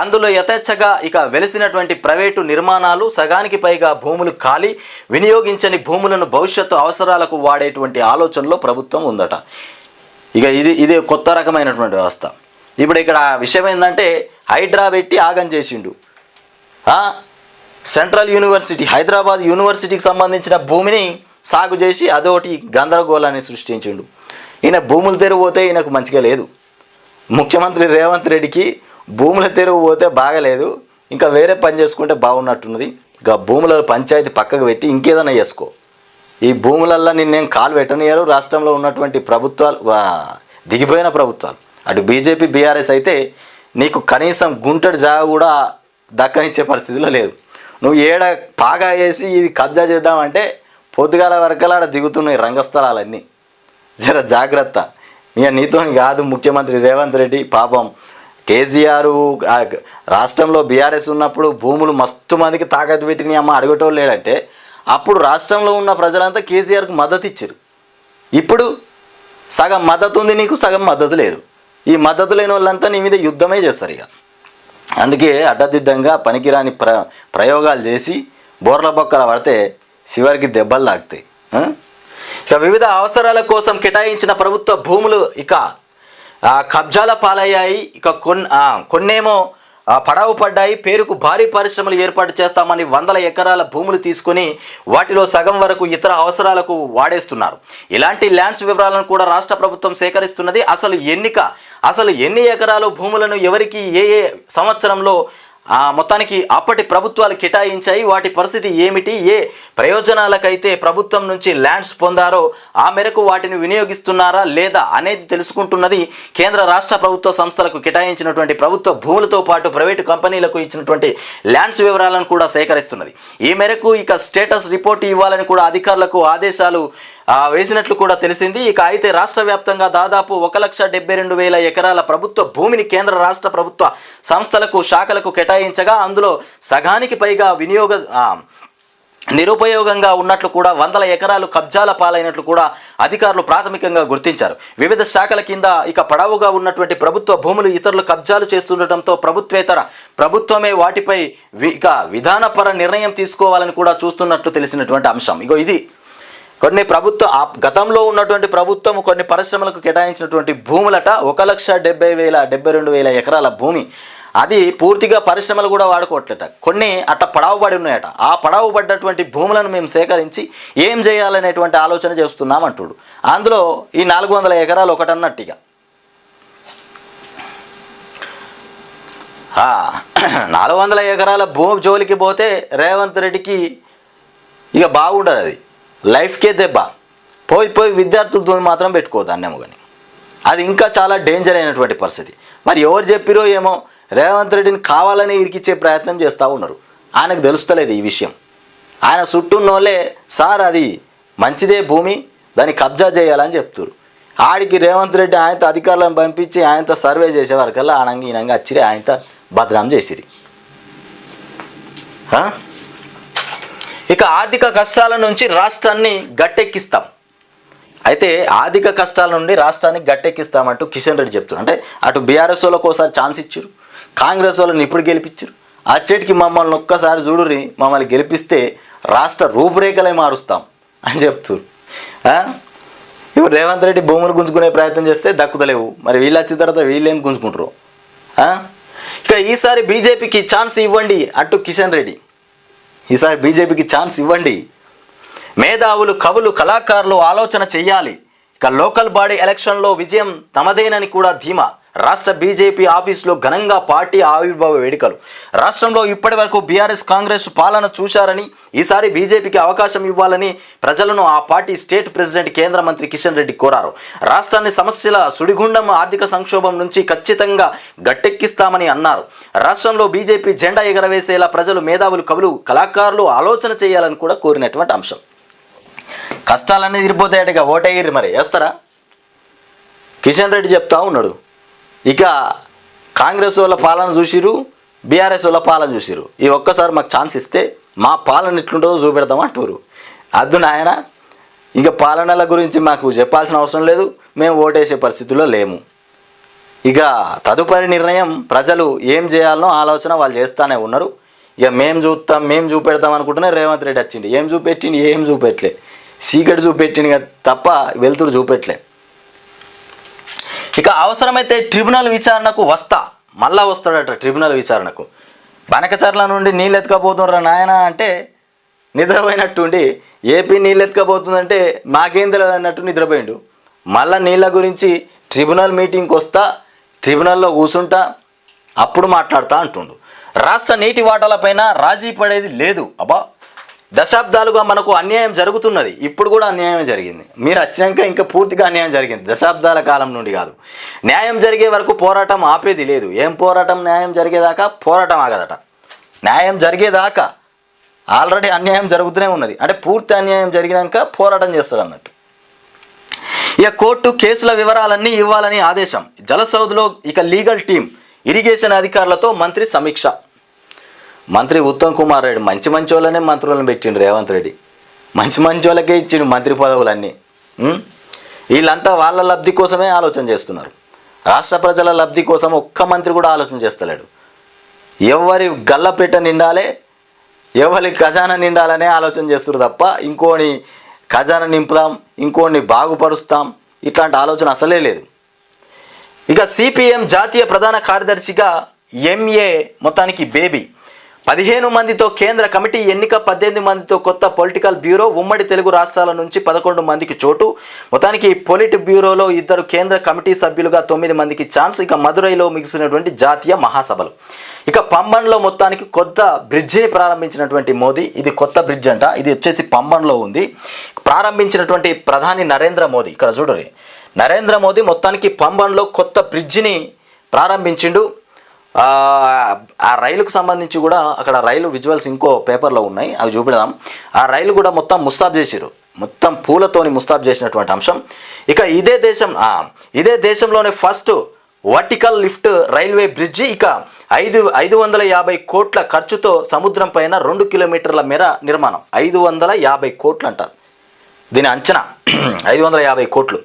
అందులో యథేచ్ఛగా ఇక వెలిసినటువంటి ప్రైవేటు నిర్మాణాలు, సగానికి పైగా భూములు ఖాళీ, వినియోగించని భూములను భవిష్యత్తు అవసరాలకు వాడేటువంటి ఆలోచనలో ప్రభుత్వం ఉందట. ఇక ఇది కొత్త రకమైనటువంటి వ్యవస్థ. ఇప్పుడు ఇక్కడ విషయం ఏంటంటే హైడ్రా పెట్టి ఆగం చేసిండు. సెంట్రల్ యూనివర్సిటీ, హైదరాబాద్ యూనివర్సిటీకి సంబంధించిన భూమిని సాగు చేసి అదొకటి గందరగోళాన్ని సృష్టించిండు. ఈయన భూముల తెరువు పోతే ఈయనకు మంచిగా లేదు. ముఖ్యమంత్రి రేవంత్ రెడ్డికి భూముల తెరువు పోతే బాగలేదు, ఇంకా వేరే పని చేసుకుంటే బాగున్నట్టున్నది. ఇంకా భూముల పంచాయతీ పక్కకు పెట్టి ఇంకేదైనా చేసుకో. ఈ భూములల్లో నిన్నేం కాలు పెట్టనియరు. రాష్ట్రంలో ఉన్నటువంటి ప్రభుత్వాలు, దిగిపోయిన ప్రభుత్వాలు, అటు బీజేపీ బీఆర్ఎస్ అయితే నీకు కనీసం గుంటడి జాగా కూడా దక్కనిచ్చే పరిస్థితిలో లేదు. నువ్వు ఏడ పాగా వేసి ఇది కబ్జా చేద్దామంటే పొద్దుగాల వరకలాడ దిగుతున్నాయి రంగస్థలాలన్నీ. జర జాగ్రత్త. ఇక నీతో కాదు ముఖ్యమంత్రి రేవంత్ రెడ్డి. పాపం కేసీఆర్ రాష్ట్రంలో బీఆర్ఎస్ ఉన్నప్పుడు భూములు మస్తు మందికి తాకట్టు పెట్టిన అమ్మ అడగటోళ్ళు లేడంటే అప్పుడు రాష్ట్రంలో ఉన్న ప్రజలంతా కేసీఆర్కి మద్దతు ఇచ్చారు. ఇప్పుడు సగం మద్దతు ఉంది నీకు, సగం మద్దతు లేదు. ఈ మద్దతు లేని వాళ్ళంతా నీ మీద యుద్ధమే చేస్తారు. ఇక అందుకే అడ్డదిడ్డంగా పనికిరాని ప్రయోగాలు చేసి బోర్ల బొక్కల పడితే చివరికి దెబ్బలు తాకుతాయి. ఇక వివిధ అవసరాల కోసం కేటాయించిన ప్రభుత్వ భూములు ఇక కబ్జాల పాలయ్యాయి. ఇక కొన్నేమో పడావు పడ్డాయి. పేరుకు భారీ పరిశ్రమలు ఏర్పాటు చేస్తామని 100 ఎకరాల భూములు తీసుకొని వాటిలో సగం వరకు ఇతర అవసరాలకు వాడేస్తున్నారు. ఇలాంటి ల్యాండ్స్ వివరాలను కూడా రాష్ట్ర ప్రభుత్వం సేకరిస్తున్నది. అసలు ఎన్ని ఎకరాలు భూములను ఎవరికి ఏ సంవత్సరంలో మొత్తానికి అప్పటి ప్రభుత్వాలు కేటాయించాయి, వాటి పరిస్థితి ఏమిటి, ఏ ప్రయోజనాలకైతే ప్రభుత్వం నుంచి ల్యాండ్స్ పొందారో ఆ మేరకు వాటిని వినియోగిస్తున్నారా లేదా అనేది తెలుసుకుంటున్నది. కేంద్ర రాష్ట్ర ప్రభుత్వ సంస్థలకు కేటాయించినటువంటి ప్రభుత్వ భూములతో పాటు ప్రైవేటు కంపెనీలకు ఇచ్చినటువంటి ల్యాండ్స్ వివరాలను కూడా సేకరిస్తున్నది. ఈ మేరకు ఇక స్టేటస్ రిపోర్ట్ ఇవ్వాలని కూడా అధికారులకు ఆదేశాలు వేసినట్లు కూడా తెలిసింది. ఇక అయితే రాష్ట్ర వ్యాప్తంగా దాదాపు 1,72,000 ఎకరాల ప్రభుత్వ భూమిని కేంద్ర రాష్ట్ర ప్రభుత్వ సంస్థలకు, శాఖలకు కేటాయించగా అందులో సగానికి పైగా నిరుపయోగంగా ఉన్నట్లు కూడా 100 ఎకరాలు కబ్జాల పాలైనట్లు కూడా అధికారులు ప్రాథమికంగా గుర్తించారు. వివిధ శాఖల కింద ఇక పడవుగా ఉన్నటువంటి ప్రభుత్వ భూములు ఇతరులు కబ్జాలు చేస్తుండటంతో ప్రభుత్వమే వాటిపై ఇక విధానపర నిర్ణయం తీసుకోవాలని కూడా చూస్తున్నట్లు తెలిసినటువంటి అంశం. ఇది కొన్ని గతంలో ఉన్నటువంటి ప్రభుత్వం కొన్ని పరిశ్రమలకు కేటాయించినటువంటి భూములట 1,72,000 ఎకరాల భూమి. అది పూర్తిగా పరిశ్రమలు కూడా వాడుకోవట్లేట. కొన్ని అట్ట పడవబడి ఉన్నాయట. ఆ పడవబడ్డటువంటి భూములను మేము సేకరించి ఏం చేయాలనేటువంటి ఆలోచన చేస్తున్నాం అంటుడు. అందులో ఈ 400 ఎకరాలు ఒకటన్నట్టుగా 400 ఎకరాల భూమి జోలికి పోతే రేవంత్ రెడ్డికి ఇక బాగుండదు. అది లైఫ్కే దెబ్బ. పోయి విద్యార్థులతో మాత్రం పెట్టుకోవద్దు అన్నేమో. కానీ అది ఇంకా చాలా డేంజర్ అయినటువంటి పరిస్థితి. మరి ఎవరు చెప్పిరో ఏమో రేవంత్ రెడ్డిని కావాలని ఇరికిచ్చే ప్రయత్నం చేస్తూ ఉన్నారు. ఆయనకు తెలుస్తలేదు ఈ విషయం. ఆయన చుట్టూన్నోళ్ళే సార్ అది మంచిదే భూమి, దాన్ని కబ్జా చేయాలని చెప్తారు. ఆడికి రేవంత్ రెడ్డి ఆయనతో అధికారులను పంపించి ఆయనతో సర్వే చేసేవారికల్లా ఈనంగా వచ్చిరి, ఆయనతో బదనాం చేసిరి. ఇక ఆర్థిక కష్టాల నుంచి రాష్ట్రాన్ని గట్టెక్కిస్తాం. అయితే ఆర్థిక కష్టాల నుండి రాష్ట్రాన్ని గట్టెక్కిస్తామంటూ కిషన్ రెడ్డి చెప్తున్నారు. అంటే అటు బీఆర్ఎస్ వాళ్ళకు ఒకసారి ఛాన్స్ ఇచ్చారు, కాంగ్రెస్ వాళ్ళని ఇప్పుడు గెలిపించారు. అచ్చేటికి మమ్మల్ని ఒక్కసారి చూడుర్రి, మమ్మల్ని గెలిపిస్తే రాష్ట్ర రూపురేఖలే మారుస్తాం అని చెప్తున్నారు. ఇప్పుడు రేవంత్ రెడ్డి భూములు గుంజుకునే ప్రయత్నం చేస్తే దక్కుతలేవు. మరి వీళ్ళు వచ్చిన తర్వాత వీళ్ళేం గుంజుకుంటారు? ఇక ఈసారి బీజేపీకి ఛాన్స్ ఇవ్వండి అంటూ కిషన్ రెడ్డి. ఈసారి బీజేపీకి ఛాన్స్ ఇవ్వండి, మేధావులు, కవులు, కళాకారులు ఆలోచన చెయ్యాలి. ఇక లోకల్ బాడీ ఎలక్షన్లో విజయం తమదేనని కూడా ధీమా. రాష్ట్ర బీజేపీ ఆఫీసులో ఘనంగా పార్టీ ఆవిర్భావ వేడుకలు. రాష్ట్రంలో ఇప్పటి వరకు బీఆర్ఎస్ కాంగ్రెస్ పాలన చూశారని, ఈసారి బీజేపీకి అవకాశం ఇవ్వాలని ప్రజలను ఆ పార్టీ స్టేట్ ప్రెసిడెంట్ కేంద్ర మంత్రి కిషన్ రెడ్డి కోరారు. రాష్ట్రాన్ని సమస్యల సుడిగుండం, ఆర్థిక సంక్షోభం నుంచి ఖచ్చితంగా గట్టెక్కిస్తామని అన్నారు. రాష్ట్రంలో బీజేపీ జెండా ఎగరవేసేలా ప్రజలు, మేధావులు, కవులు, కళాకారులు ఆలోచన చేయాలని కూడా కోరినటువంటి అంశం. కష్టాలన్నీ తీరిపోతాయటగా ఓటేయ్యి, మరి వేస్తారా? కిషన్ రెడ్డి చెప్తా ఉన్నాడు. ఇక కాంగ్రెస్ వాళ్ళ పాలన చూసిరు, బీఆర్ఎస్ వాళ్ళ పాలన చూసిరు. ఈ ఒక్కసారి మాకు ఛాన్స్ ఇస్తే మా పాలన ఎట్లుంటుందో చూపెడదాం అంటారు. అద్దు నాయన, ఇక పాలనల గురించి మాకు చెప్పాల్సిన అవసరం లేదు, మేము ఓటేసే పరిస్థితుల్లో లేము. ఇక తదుపరి నిర్ణయం ప్రజలు ఏం చేయాలనో ఆలోచన వాళ్ళు చేస్తూనే ఉన్నారు. ఇక మేము చూస్తాం, మేము చూపెడతాం అనుకుంటేనే రేవంత్ రెడ్డి వచ్చింది. ఏం చూపెట్టింది? ఏం చూపెట్టలే. సీక్రెట్ చూపెట్టింది తప్ప వెలుతురు చూపెట్టలే. ఇక అవసరమైతే ట్రిబ్యునల్ విచారణకు వస్తా, మళ్ళా వస్తాడట ట్రిబ్యునల్ విచారణకు. బనకచర్ల నుండి నీళ్ళు ఎత్తుకపోతుండ్రా నాయన అంటే నిద్రపోయినట్టుండి, ఏపీ నీళ్ళు ఎత్తుకపోతుందంటే మాకేం తెలియదు అన్నట్టు నిద్రపోయిండు. మళ్ళా నీళ్ళ గురించి ట్రిబ్యునల్ మీటింగ్కి వస్తా, ట్రిబ్యునల్లో కూర్చుంటా, అప్పుడు మాట్లాడతా అంటుండు. రాష్ట్ర నీటి వాటాలపైన రాజీ పడేది లేదు. అబ్బా, దశాబ్దాలుగా మనకు అన్యాయం జరుగుతున్నది, ఇప్పుడు కూడా అన్యాయం జరిగింది. మీరు వచ్చినాక ఇంకా పూర్తిగా అన్యాయం జరిగింది. దశాబ్దాల కాలం నుండి కాదు. న్యాయం జరిగే వరకు పోరాటం ఆపేది లేదు. ఏం పోరాటం? న్యాయం జరిగేదాకా పోరాటం ఆగదట. న్యాయం జరిగేదాకా ఆల్రెడీ అన్యాయం జరుగుతూనే ఉన్నది. అంటే పూర్తి అన్యాయం జరిగినాక పోరాటం చేస్తారు అన్నట్టు. ఇక కోర్టు కేసుల వివరాలన్నీ ఇవ్వాలని ఆదేశం. జలసౌద్లో ఇక లీగల్ టీం, ఇరిగేషన్ అధికారులతో మంత్రి సమీక్ష. మంత్రి ఉత్తమ్ కుమార్ రెడ్డి మంచి వాళ్ళనే మంత్రులను పెట్టిండు రేవంత్ రెడ్డి. మంచి వాళ్ళకే ఇచ్చిండు మంత్రి పదవులన్నీ. వీళ్ళంతా వాళ్ళ లబ్ధి కోసమే ఆలోచన చేస్తున్నారు. రాష్ట్ర ప్రజల లబ్ధి కోసం ఒక్క మంత్రి కూడా ఆలోచన చేస్తలేడు. ఎవరి గల్లపెట్ట నిండాలే, ఎవరి ఖజానా నిండాలనే ఆలోచన చేస్తున్నారు తప్ప ఇంకోని ఖజానా నింపుదాం, ఇంకోని బాగుపరుస్తాం, ఇట్లాంటి ఆలోచన అసలే లేదు. ఇక సిపిఎం జాతీయ ప్రధాన కార్యదర్శిగా ఎంఏ మొత్తానికి బేబీ. 15 మందితో కేంద్ర కమిటీ ఎన్నిక, 18 మందితో కొత్త పొలిటికల్ బ్యూరో. ఉమ్మడి తెలుగు రాష్ట్రాల నుంచి 11 మందికి చోటు. మొత్తానికి పొలిట్ బ్యూరోలో 2 కేంద్ర కమిటీ సభ్యులుగా 9 మందికి ఛాన్స్. ఇక మదురైలో ముగిసినటువంటి జాతీయ మహాసభలు. ఇక పంబన్లో మొత్తానికి కొత్త బ్రిడ్జిని ప్రారంభించినటువంటి మోదీ. ఇది కొత్త బ్రిడ్జ్ అంట, ఇది వచ్చేసి పంబన్లో ఉంది. ప్రారంభించినటువంటి ప్రధాని నరేంద్ర మోదీ. ఇక్కడ చూడరు, నరేంద్ర మోదీ మొత్తానికి పంబన్లో కొత్త బ్రిడ్జిని ప్రారంభించిండు. ఆ రైలుకు సంబంధించి కూడా అక్కడ రైలు విజువల్స్ ఇంకో పేపర్లో ఉన్నాయి, అవి చూపెడదాం. ఆ రైలు కూడా మొత్తం ముస్తాబ్ చేసారు, మొత్తం పూలతోని ముస్తాబ్ చేసినటువంటి అంశం. ఇక ఇదే దేశంలోనే first vertical lift railway bridge. ఇక 550 కోట్ల ఖర్చుతో సముద్రం పైన 2 కిలోమీటర్ల మేర నిర్మాణం. 550 కోట్లు అంటారు దీని అంచనా, 550 కోట్లు.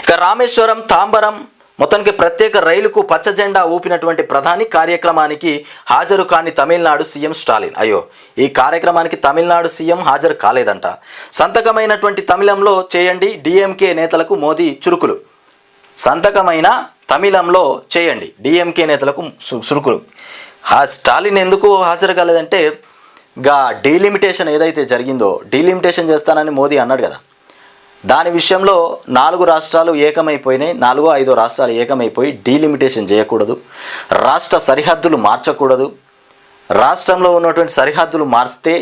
ఇక రామేశ్వరం తాంబరం మొత్తానికి ప్రత్యేక రైలుకు పచ్చ జెండా ఊపినటువంటి ప్రధాని. కార్యక్రమానికి హాజరు కాని తమిళనాడు సీఎం స్టాలిన్. అయ్యో, ఈ కార్యక్రమానికి తమిళనాడు సీఎం హాజరు కాలేదంట. సంతకమైనటువంటి తమిళంలో చేయండి, డిఎంకే నేతలకు మోదీ చురుకులు. సంతకమైన తమిళంలో చేయండి, డిఎంకే నేతలకు చురుకులు. స్టాలిన్ ఎందుకు హాజరు కాలేదంటే, డీలిమిటేషన్ ఏదైతే జరిగిందో, డీలిమిటేషన్ చేస్తానని మోదీ అన్నాడు కదా, దాని విషయంలో 4 రాష్ట్రాలు ఏకమైపోయినాయి. 4-5 రాష్ట్రాలు ఏకమైపోయి డీలిమిటేషన్ చేయకూడదు, రాష్ట్ర సరిహద్దులు మార్చకూడదు. రాష్ట్రంలో ఉన్నటువంటి సరిహద్దులు మార్చితే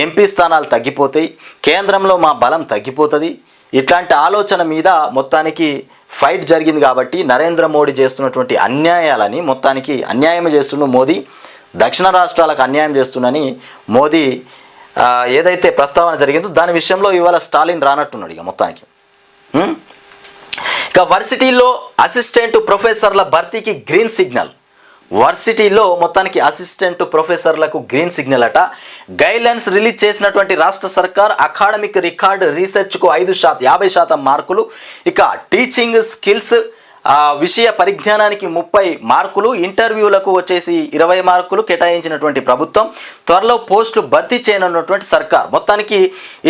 ఎంపీ స్థానాలు తగ్గిపోతాయి, కేంద్రంలో మా బలం తగ్గిపోతుంది. ఇట్లాంటి ఆలోచన మీద మొత్తానికి ఫైట్ జరిగింది. కాబట్టి నరేంద్ర మోడీ చేస్తున్నటువంటి అన్యాయాలని మొత్తానికి అన్యాయం చేస్తున్న మోదీ, దక్షిణ రాష్ట్రాలకు అన్యాయం చేస్తున్నని మోదీ ఏదైతే ప్రస్తావన జరిగిందో దాని విషయంలో ఇవాళ స్టాలిన్ రానట్టున్నాడు ఇక మొత్తానికి. ఇక వర్సిటీలో అసిస్టెంట్ ప్రొఫెసర్ల భర్తీకి గ్రీన్ సిగ్నల్. వర్సిటీలో మొత్తానికి అసిస్టెంట్ ప్రొఫెసర్లకు గ్రీన్ సిగ్నల్ అట. గైడ్లైన్స్ రిలీజ్ చేసినటువంటి రాష్ట్ర సర్కార్. అకాడమిక్ రికార్డ్ రీసెర్చ్కు 50% మార్కులు. ఇక టీచింగ్ స్కిల్స్ విషయ పరిజ్ఞానానికి 30 మార్కులు, ఇంటర్వ్యూలకు వచ్చేసి 20 మార్కులు కేటాయించినటువంటి ప్రభుత్వం, త్వరలో పోస్టులు భర్తీ చేయనున్నటువంటి సర్కార్. మొత్తానికి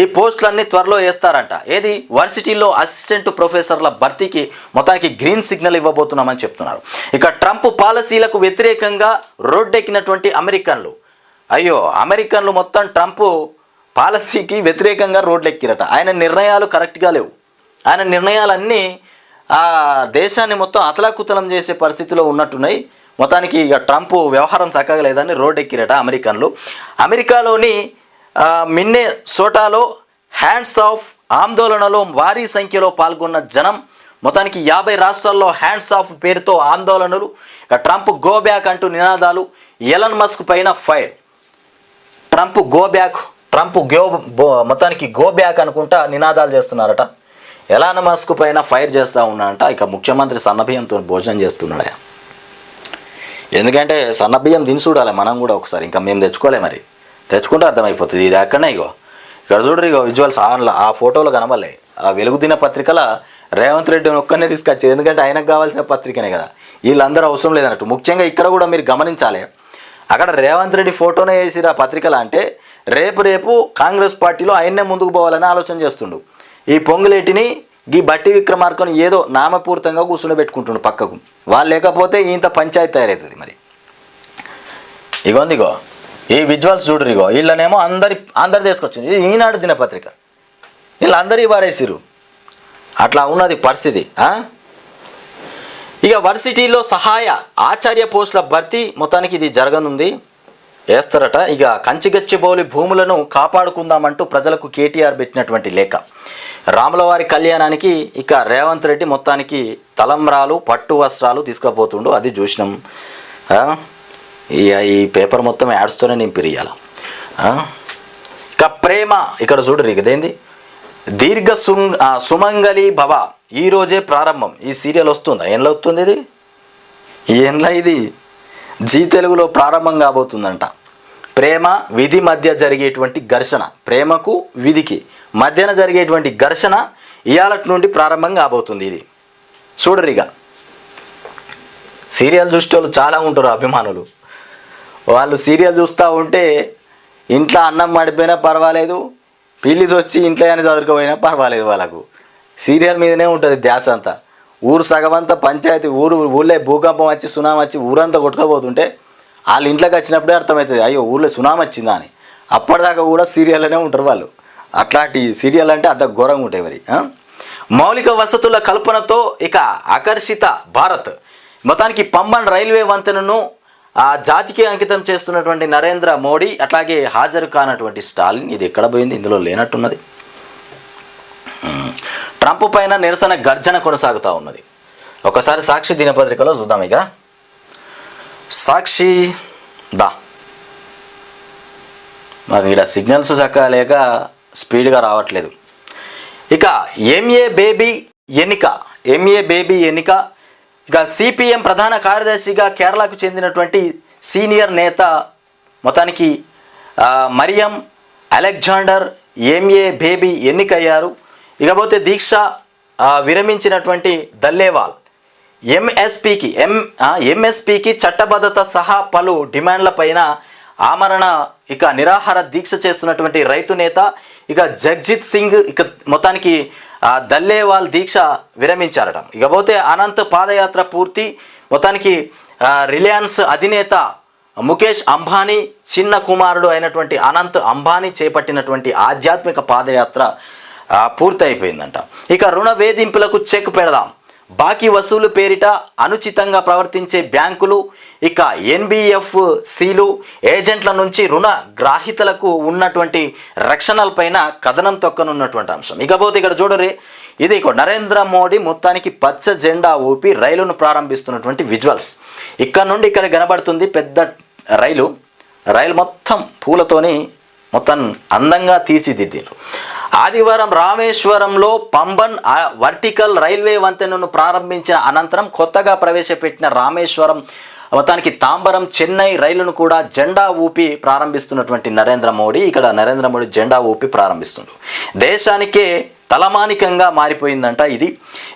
ఈ పోస్టులన్నీ త్వరలో వేస్తారంట. ఏది వర్సిటీలో అసిస్టెంట్ ప్రొఫెసర్ల భర్తీకి మొత్తానికి గ్రీన్ సిగ్నల్ ఇవ్వబోతున్నామని చెప్తున్నారు. ఇక ట్రంప్ పాలసీలకు వ్యతిరేకంగా రోడ్డెక్కినటువంటి అమెరికన్లు, అయ్యో అమెరికన్లు మొత్తం ట్రంప్ పాలసీకి వ్యతిరేకంగా రోడ్లెక్కిరట. ఆయన నిర్ణయాలు కరెక్ట్గా లేవు. ఆయన నిర్ణయాలన్నీ ఆ దేశాన్ని మొత్తం అతలాకుతలం చేసే పరిస్థితిలో ఉన్నట్టున్నాయి. మొత్తానికి ఇక ట్రంప్ వ్యవహారం చక్కగా లేదని రోడ్డెక్కిరట అమెరికన్లు. అమెరికాలోని మిన్నెసోటాలో హ్యాండ్స్ ఆఫ్ ఆందోళనలో భారీ సంఖ్యలో పాల్గొన్న జనం. మొత్తానికి 50 రాష్ట్రాల్లో హ్యాండ్స్ ఆఫ్ పేరుతో ఆందోళనలు. ఇక ట్రంప్ గో బ్యాక్ అంటూ నినాదాలు. ఎలన్ మస్క్ పైన fire. Trump go back, Trump మొత్తానికి గో బ్యాక్ అనుకుంటా నినాదాలు చేస్తున్నారట. ఎలాన్ మస్క్ పైన ఫైర్ చేస్తూ ఉన్నాడంట. ఇక ముఖ్యమంత్రి సన్నబియ్యంతో భోజనం చేస్తున్నాడు. ఎందుకంటే సన్నబియ్యం తిని చూడాలి మనం కూడా ఒకసారి. ఇంకా మేము తెచ్చుకోలే, మరి తెచ్చుకుంటే అర్థమైపోతుంది. ఇది ఎక్కడనే ఇగో ఇక్కడ చూడరు, ఇగో విజువల్స్ ఆ ఫోటోలో కనబడలే. ఆ వెలుగు దిన పత్రికల రేవంత్ రెడ్డి ఒక్కనే తీసుకొచ్చారు. ఎందుకంటే ఆయనకు కావాల్సిన పత్రికనే కదా, వీళ్ళందరూ అవసరం లేదన్నట్టు. ముఖ్యంగా ఇక్కడ కూడా మీరు గమనించాలి, అక్కడ రేవంత్ రెడ్డి ఫోటోనే వేసిరు ఆ పత్రికలు. అంటే రేపు కాంగ్రెస్ పార్టీలో ఆయన్నే ముందుకు పోవాలని ఆలోచన చేస్తుండు. ఈ పొంగులేటిని ఈ బట్టి విక్రమార్కను ఏదో నామపూర్తంగా కూర్చుండబెట్టుకుంటుండు పక్కకు. వాళ్ళు లేకపోతే ఇంత పంచాయతీ తయారవుతుంది. మరి ఇగో ఈ విజువల్స్ చూడరు. ఇగో వీళ్ళనేమో అందరు తీసుకొచ్చింది. ఇది ఈనాడు దినపత్రిక. వీళ్ళందరూ వాడేసిరు. అట్లా ఉన్నది పరిస్థితి. ఇక వర్సిటీలో సహాయ ఆచార్య పోస్టుల భర్తీ మొత్తానికి ఇది జరగనుంది, వేస్తారట. ఇక కంచిగచ్చిబౌలి భూములను కాపాడుకుందామంటూ ప్రజలకు కేటీఆర్ పెట్టినటువంటి లేఖ. రాములవారి కళ్యాణానికి ఇక రేవంత్ రెడ్డి మొత్తానికి తలంబ్రాలు పట్టు వస్త్రాలు తీసుకుపోతుండు. అది చూసినాం. ఈ పేపర్ మొత్తం యాడ్స్తోనే నింపిరియాల. ఇక ప్రేమ ఇక్కడ చూడరు. ఇదేంది దీర్ఘ సుమంగళి భవ ఈరోజే ప్రారంభం. ఈ సీరియల్ వస్తుందా? ఏంలో వస్తుంది ఇది? ఏంలా ఇది జీ తెలుగులో ప్రారంభం కాబోతుందంట. ప్రేమ విధి మధ్య జరిగేటువంటి ఘర్షణ, ప్రేమకు విధికి మధ్యన జరిగేటువంటి ఘర్షణ ఇవాళ నుండి ప్రారంభం కాబోతుంది. ఇది చూడరు. ఇక సీరియల్ చూసేవాళ్ళు చాలా ఉంటారు అభిమానులు. వాళ్ళు సీరియల్ చూస్తూ ఉంటే ఇంట్లో అన్నం మడిపోయినా పర్వాలేదు, పిల్లిది వచ్చి ఇంట్లో అని చదువుకపోయినా పర్వాలేదు. వాళ్ళకు సీరియల్ మీదనే ఉంటుంది ధ్యాస అంతా. ఊరు సగమంతా పంచాయతీ, ఊళ్ళో భూకంపం వచ్చి సునామీ వచ్చి ఊరంతా కొట్టుకోబోతుంటే వాళ్ళ ఇంట్లోకి వచ్చినప్పుడే అర్థమవుతుంది, అయ్యో ఊళ్ళో సునామీ వచ్చిందా అని. అప్పటిదాకా కూడా సీరియల్లోనే ఉంటారు వాళ్ళు. అట్లాంటి సీరియల్ అంటే అంత ఘోరంగా ఉంటాయి. మరి మౌలిక వసతుల కల్పనతో ఇక ఆకర్షిత భారత్. మొత్తానికి పంబన్ రైల్వే వంతెనను జాతికి అంకితం చేస్తున్నటువంటి నరేంద్ర మోడీ, అట్లాగే హాజరు కానటువంటి స్టాలిన్. ఇది ఎక్కడ పోయింది? ఇందులో లేనట్టున్నది. ట్రంప్ పైన నిరసన గర్జన కొనసాగుతూ ఉన్నది. ఒకసారి సాక్షి దినపత్రికలో చూద్దాం. ఇక సాక్షి మరి ఇక్కడ సిగ్నల్స్ చక్కలేక స్పీడ్గా రావట్లేదు. ఇక ఎంఏ బేబీ ఎన్నిక. ఇక సిపిఎం ప్రధాన కార్యదర్శిగా కేరళకు చెందినటువంటి సీనియర్ నేత మొత్తానికి మరియం అలెగ్జాండర్ ఎంఏ బేబీ ఎన్నికయ్యారు. ఇకపోతే దీక్ష విరమించినటువంటి దల్లేవాల్ ఎంఎస్పికి చట్టబద్ధత సహా పలు డిమాండ్లపైన ఆమరణ నిరాహార దీక్ష చేస్తున్నటువంటి రైతు నేత ఇక జగ్జిత్ సింగ్ మొత్తానికి దల్లేవాల్ దీక్ష విరమించారట. ఇకపోతే అనంత్ పాదయాత్ర పూర్తి. మొత్తానికి రిలయన్స్ అధినేత ముఖేష్ అంబానీ చిన్న కుమారుడు అయినటువంటి అనంత్ అంబానీ చేపట్టినటువంటి ఆధ్యాత్మిక పాదయాత్ర పూర్తి అయిపోయిందంట. ఇక రుణ వేధింపులకు చెక్ పెడదాం. బాకీ వసూలు పేరిట అనుచితంగా ప్రవర్తించే బ్యాంకులు, ఇక ఎన్బిఎఫ్సిలు, ఏజెంట్ల నుంచి రుణ గ్రాహితలకు ఉన్నటువంటి రక్షణలపైన కథనం తొక్కనున్నటువంటి అంశం. ఇకపోతే ఇక్కడ చూడరే, ఇది నరేంద్ర మోడీ మొత్తానికి పచ్చ జెండా ఊపి రైలును ప్రారంభిస్తున్నటువంటి విజువల్స్. ఇక్కడ నుండి ఇక్కడ కనబడుతుంది పెద్ద రైలు మొత్తం పూలతోని మొత్తం అందంగా తీర్చిదిద్దారు. ఆదివారం రామేశ్వరంలో పంబన్ వర్టికల్ రైల్వే వంతెనను ప్రారంభించిన అనంతరం కొత్తగా ప్రవేశపెట్టిన రామేశ్వరం మొత్తానికి తాంబరం చెన్నై రైలును కూడా జెండా ఊపి ప్రారంభిస్తున్నటువంటి నరేంద్ర మోడీ జెండా ఊపి ప్రారంభిస్తుండ్రు. దేశానికే తలమానికంగా మారిపోయిందంట ఇది.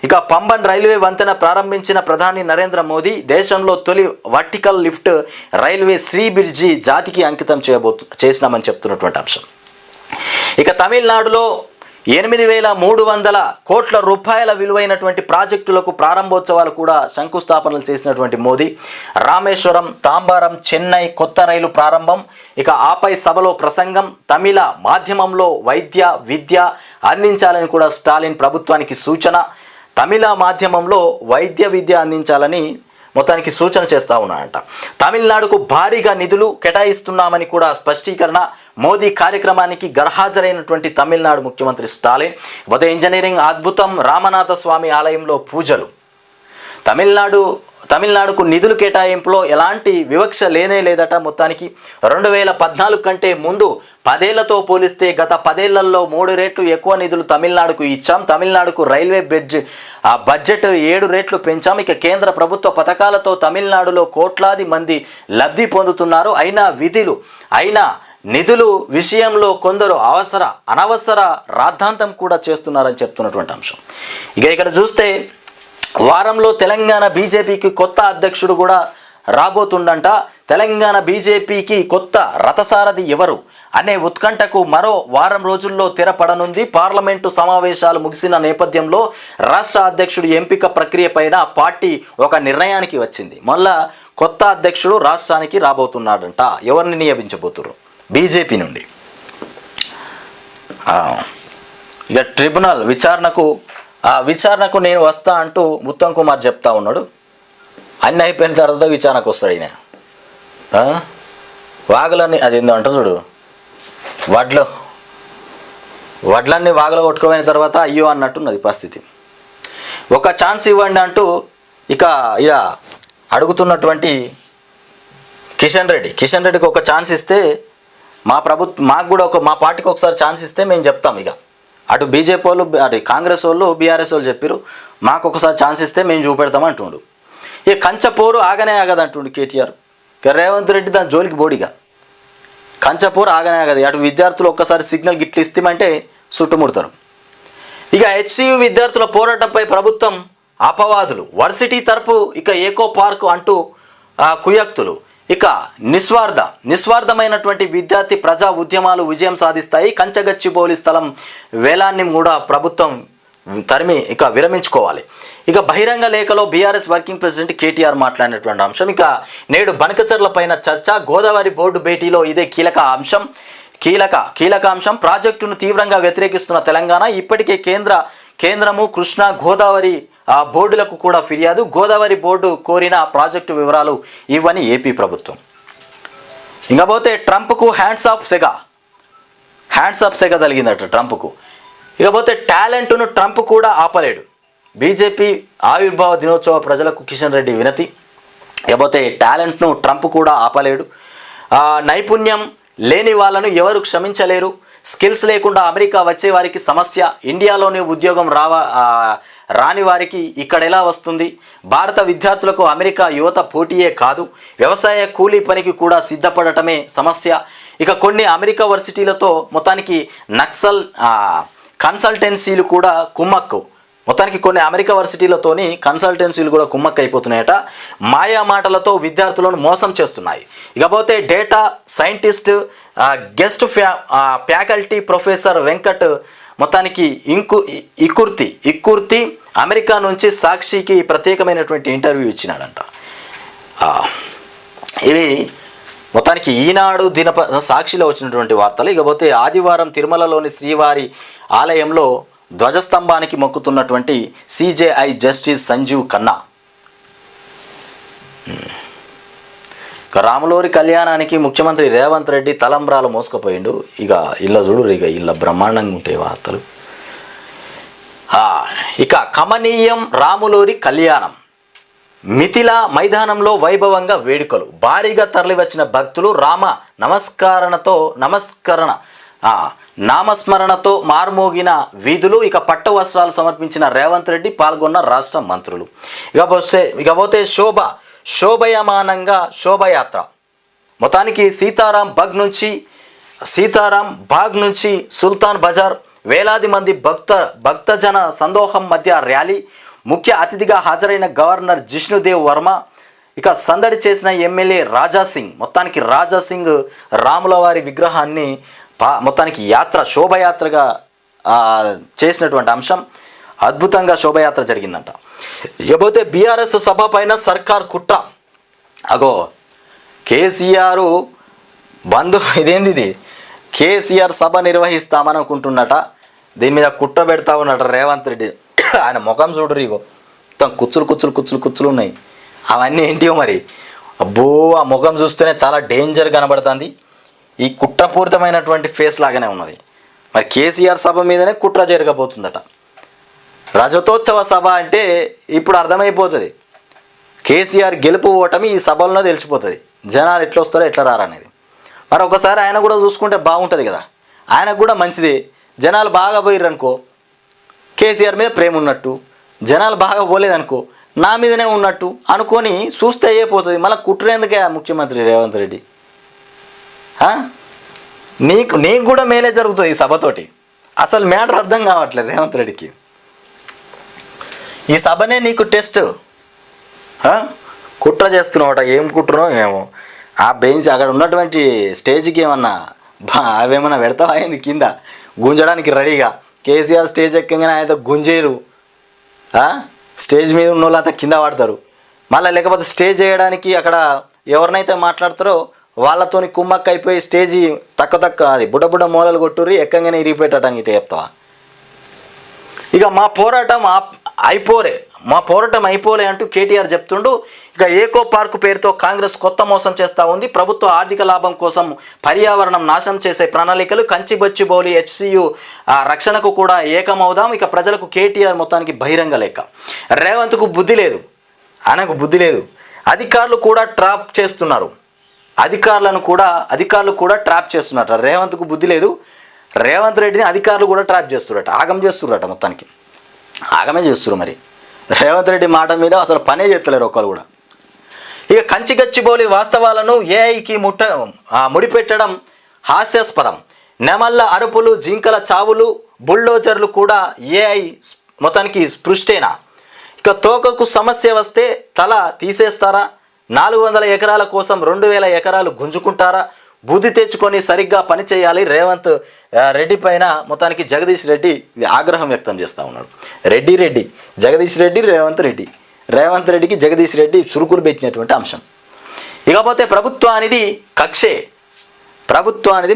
ఇక పంబన్ రైల్వే వంతెన ప్రారంభించిన ప్రధాని నరేంద్ర మోదీ దేశంలో తొలి వర్టికల్ లిఫ్ట్ రైల్వే శ్రీ బ్రిడ్జి జాతికి అంకితం చేసినామని చెప్తున్నటువంటి అంశం. ఇక తమిళనాడులో 8,300 కోట్ల రూపాయల విలువైనటువంటి ప్రాజెక్టులకు ప్రారంభోత్సవాలు కూడా శంకుస్థాపనలు చేసినటువంటి మోదీ రామేశ్వరం, తాంబారం, చెన్నై కొత్త రైలు ప్రారంభం. ఇక ఆపై సభలో ప్రసంగం. తమిళ మాధ్యమంలో వైద్య విద్య అందించాలని కూడా స్టాలిన్ ప్రభుత్వానికి సూచన. తమిళ మాధ్యమంలో వైద్య విద్య అందించాలని మొత్తానికి సూచన చేస్తూ ఉన్నాడంట. తమిళనాడుకు భారీగా నిధులు కేటాయిస్తున్నామని కూడా స్పష్టీకరణ. మోదీ కార్యక్రమానికి గర్హాజరైనటువంటి తమిళనాడు ముఖ్యమంత్రి స్టాలిన్. ఉదయ ఇంజనీరింగ్ అద్భుతం రామనాథ స్వామి ఆలయంలో పూజలు. తమిళనాడుకు నిధులు కేటాయింపులో ఎలాంటి వివక్ష లేదట. మొత్తానికి 2014 కంటే ముందు 10 ఏళ్లతో పోలిస్తే గత 10 ఏళ్లలో 3 రెట్లు ఎక్కువ నిధులు తమిళనాడుకు ఇచ్చాం. తమిళనాడుకు రైల్వే బడ్జెట్ 7 రెట్లు పెంచాం. ఇక కేంద్ర ప్రభుత్వ పథకాలతో తమిళనాడులో కోట్లాది మంది లబ్ధి పొందుతున్నారు. అయినా నిధులు విషయంలో కొందరు అనవసర రాద్ధాంతం కూడా చేస్తున్నారని చెప్తున్నటువంటి అంశం. ఇక ఇక్కడ చూస్తే వారంలో తెలంగాణ బీజేపీకి కొత్త అధ్యక్షుడు కూడా రాబోతుండంట. తెలంగాణ బీజేపీకి కొత్త రథసారథి ఎవరు అనే ఉత్కంఠకు మరో వారం రోజుల్లో తెరపడనుంది. పార్లమెంటు సమావేశాలు ముగిసిన నేపథ్యంలో రాష్ట్ర అధ్యక్షుడు ఎంపిక ప్రక్రియ పైన పార్టీ ఒక నిర్ణయానికి వచ్చింది. మళ్ళా కొత్త అధ్యక్షుడు రాష్ట్రానికి రాబోతున్నాడంట. ఎవరిని నియమించబోతున్నారు? బీజేపీ నుండి. ఇక ట్రిబ్యునల్ విచారణకు నేను వస్తా అంటూ ఉత్తమ్ కుమార్ చెప్తా ఉన్నాడు. అన్నీ అయిపోయిన తర్వాత విచారణకు వస్తాడు ఈయన. వాగులన్నీ అదేందో అంట చూడు, వడ్లన్నీ వాగులో కొట్టుకోపోయిన తర్వాత అయ్యో అన్నట్టున్నది పరిస్థితి. ఒక ఛాన్స్ ఇవ్వండి అంటూ ఇక అడుగుతున్నటువంటి కిషన్ రెడ్డికి ఒక ఛాన్స్ ఇస్తే మాకు కూడా మా పార్టీకి ఒకసారి ఛాన్స్ ఇస్తే మేము చెప్తాం. ఇక అటు బీజేపీ వాళ్ళు, అటు కాంగ్రెస్ వాళ్ళు, బీఆర్ఎస్ వాళ్ళు చెప్పారు మాకు ఒకసారి ఛాన్స్ ఇస్తే మేము చూపెడతాం అంటుండు. ఇక కంచపోరు ఆగనే ఆగదంటుండు కేటీఆర్. ఇక రేవంత్ రెడ్డి దాని జోలికి బోడిగా కంచపోరు ఆగనే ఆగదు. అటు విద్యార్థులు ఒక్కసారి సిగ్నల్ గిట్లు ఇస్తామంటే చుట్టుముడతారు. ఇక హెచ్సియు విద్యార్థుల పోరాటంపై ప్రభుత్వం అపవాదులు. వర్సిటీ తరపు ఇక ఏకో పార్క్ అంటూ కుయక్తులు. ఇక నిస్వార్థమైనటువంటి విద్యార్థి ప్రజా ఉద్యమాలు విజయం సాధిస్తాయి. కంచగచ్చిబౌలి స్థలం వేలాన్ని కూడా ప్రభుత్వం విరమించుకోవాలి. ఇక బహిరంగ లేఖలో బీఆర్ఎస్ వర్కింగ్ ప్రెసిడెంట్ కేటీఆర్ మాట్లాడినటువంటి అంశం. ఇక నేడు బనకచర్ల పైన చర్చ. గోదావరి బోర్డు భేటీలో ఇదే కీలక అంశం. ప్రాజెక్టును తీవ్రంగా వ్యతిరేకిస్తున్న తెలంగాణ. ఇప్పటికే కేంద్రము కృష్ణా గోదావరి బోర్డులకు కూడా ఫిర్యాదు. గోదావరి బోర్డు కోరిన ప్రాజెక్టు వివరాలు ఇవ్వని ఏపీ ప్రభుత్వం. ఇకపోతే ట్రంప్కు హ్యాండ్స్ ఆఫ్ సెగ తగిలిందట ట్రంప్కు. ఇకపోతే టాలెంట్ను ట్రంప్ కూడా ఆపలేడు. బీజేపీ ఆవిర్భావ దినోత్సవ ప్రజలకు కిషన్ రెడ్డి వినతి. ఇకపోతే టాలెంట్ను ట్రంప్ కూడా ఆపలేడు. నైపుణ్యం లేని వాళ్ళను ఎవరు క్షమించలేరు. స్కిల్స్ లేకుండా అమెరికా వచ్చే వారికి సమస్య. ఇండియాలోనే ఉద్యోగం రాని వారికి ఇక్కడ ఎలా వస్తుంది? భారత విద్యార్థులకు అమెరికా యువత పోటీయే కాదు, వ్యవసాయ కూలీ పనికి కూడా సిద్ధపడటమే సమస్య. ఇక కొన్ని అమెరికా వర్సిటీలతో మొత్తానికి నక్సల్ కన్సల్టెన్సీలు కూడా కుమ్మక్కు. మొత్తానికి కొన్ని అమెరికా వర్సిటీలతోని కన్సల్టెన్సీలు కూడా కుమ్మక్కు అయిపోతున్నాయట. మాయా మాటలతో విద్యార్థులను మోసం చేస్తున్నాయి. ఇకపోతే data scientist guest faculty professor Venkat మొత్తానికి ఇక్కుర్తి అమెరికా నుంచి సాక్షికి ప్రత్యేకమైనటువంటి ఇంటర్వ్యూ ఇచ్చినాడంట. ఇవి మొత్తానికి ఈనాడు సాక్షిలో వచ్చినటువంటి వార్తలు. ఇకపోతే ఆదివారం తిరుమలలోని శ్రీవారి ఆలయంలో ధ్వజస్తంభానికి మొక్కుతున్నటువంటి సిజేఐ జస్టిస్ సంజీవ్ ఖన్నా. రాములూరి కళ్యాణానికి ముఖ్యమంత్రి రేవంత్ రెడ్డి తలంబ్రాలు మోసుకుపోయిండు. ఇక ఇళ్ళ చూడు, ఇక ఇళ్ళ బ్రహ్మాండంగా ఉంటాయి వార్తలు. ఇక కమనీయం రాములూరి కళ్యాణం. మిథిలా మైదానంలో వైభవంగా వేడుకలు. భారీగా తరలివచ్చిన భక్తులు రామ నామస్మరణతో మార్మోగిన వీధులు. ఇక పట్టు వస్త్రాలు సమర్పించిన రేవంత్ రెడ్డి, పాల్గొన్న రాష్ట్ర మంత్రులు. ఇకపోతే శోభయమానంగా శోభయాత్ర. మొత్తానికి సీతారాం బాగ్ నుంచి సుల్తాన్ బజార్ వేలాది మంది భక్తజన సందోహం మధ్య ర్యాలీ. ముఖ్య అతిథిగా హాజరైన గవర్నర్ జిష్ణుదేవ్ వర్మ. ఇక సందడి చేసిన ఎమ్మెల్యే రాజాసింగ్. మొత్తానికి రాజాసింగ్ రాముల వారి విగ్రహాన్ని మొత్తానికి శోభయాత్రగా చేసినటువంటి అంశం. అద్భుతంగా శోభయాత్ర జరిగిందంట. ఇకపోతే బీఆర్ఎస్ సభ పైన సర్కార్ కుట్ర. అగో కేసీఆర్ ఇదేంది ఇది, కేసీఆర్ సభ నిర్వహిస్తామని అనుకుంటున్నట. దీని మీద కుట్ర పెడతా ఉన్నట రేవంత్ రెడ్డి. ఆయన ముఖం చూడరు, ఇగో మొత్తం కుచ్చులు ఉన్నాయి. అవన్నీ ఏంటివో మరి. అబ్బో, ఆ ముఖం చూస్తేనే చాలా డేంజర్ కనబడుతుంది. ఈ కుట్రపూరితమైనటువంటి ఫేస్ లాగానే ఉన్నది. మరి కేసీఆర్ సభ మీదనే కుట్ర జరగబోతుందట. రజతోత్సవ సభ అంటే ఇప్పుడు అర్థమైపోతుంది. కేసీఆర్ గెలుపు ఓటమి ఈ సభల్లో తెలిసిపోతుంది. జనాలు ఎట్లా వస్తారో ఎట్లా రారనేది. మరి ఒకసారి ఆయన కూడా చూసుకుంటే బాగుంటుంది కదా, ఆయనకు కూడా మంచిది. జనాలు బాగా పోయిర్రనుకో, కేసీఆర్ మీద ప్రేమ ఉన్నట్టు, జనాలు బాగా పోలేదనుకో నా మీదనే ఉన్నట్టు అనుకొని చూస్తే అయిపోతుంది. మళ్ళీ కుట్రేందుకే ముఖ్యమంత్రి రేవంత్ రెడ్డి. నీకు కూడా మేలే జరుగుతుంది ఈ సభతోటి. అసలు మ్యాటర్ అర్థం కావట్లేదు రేవంత్ రెడ్డికి. ఈ సభనే నీకు టెస్ట్. కుట్ర చేస్తున్నావట, ఏం కుట్రనో ఏమో. ఆ బెంచ్ అక్కడ ఉన్నటువంటి స్టేజ్కి ఏమన్నా అవేమన్నా పెడతావా అయింది కింద గుంజడానికి రెడీగా. కేసీఆర్ స్టేజ్ ఎక్కగానే ఆయన గుంజేరు. స్టేజ్ మీద ఉన్న వాళ్ళు అంతా కింద పడతారు. మళ్ళీ లేకపోతే స్టేజ్ వేయడానికి అక్కడ ఎవరినైతే మాట్లాడతారో వాళ్ళతోని కుమ్మక్క అయిపోయి స్టేజీ తక్కువ అది బుడ్డ మూలలు కొట్టుర్రి ఎక్కగానే ఇరిగిపోయేటటానికి ఇట్లా చెప్తావా? ఇక మా పోరాటం అయిపోలే అంటూ కేటీఆర్ చెప్తుండు. ఇక ఏకో పార్క్ పేరుతో కాంగ్రెస్ కొత్త మోసం చేస్తూ ఉంది. ప్రభుత్వ ఆర్థిక లాభం కోసం పర్యావరణం నాశనం చేసే ప్రణాళికలు. కంచిబొచ్చిబౌలి హెచ్సియు రక్షణకు కూడా ఏకమవుదాం. ఇక ప్రజలకు కేటీఆర్ మొత్తానికి బహిరంగ లేఖ. రేవంత్కు బుద్ధి లేదు, ఆయనకు బుద్ధి లేదు. అధికారులు కూడా ట్రాప్ చేస్తున్నారు. అధికారులు కూడా ట్రాప్ చేస్తున్నట. రేవంత్కు బుద్ధి లేదు. రేవంత్ రెడ్డిని అధికారులు కూడా ట్రాప్ చేస్తురట, ఆగం చేస్తురట. మొత్తానికి ఆగమే చేస్తున్నారు. మరి రేవంత్ రెడ్డి మాట మీద అసలు పనే చేస్తలేరు ఒక్కరు కూడా. ఇక కంచిగచ్చిబౌలి వాస్తవాలను ఏఐకి ముడిపెట్టడం హాస్యాస్పదం. నెమళ్ళ అరుపులు, జింకల చావులు, బుల్డోజర్లు కూడా ఏఐ మొత్తానికి స్పృష్టేనా? ఇక తోకకు సమస్య వస్తే తల తీసేస్తారా? 400 ఎకరాల కోసం 2000 ఎకరాలు గుంజుకుంటారా? బుద్ధి తెచ్చుకొని సరిగ్గా పనిచేయాలి. రేవంత్ రెడ్డి పైన మొత్తానికి జగదీష్ రెడ్డి ఆగ్రహం వ్యక్తం చేస్తూ ఉన్నాడు. జగదీష్ రెడ్డి రేవంత్ రెడ్డికి జగదీష్ రెడ్డి చురుకులు పెట్టినటువంటి అంశం. ఇకపోతే ప్రభుత్వానికి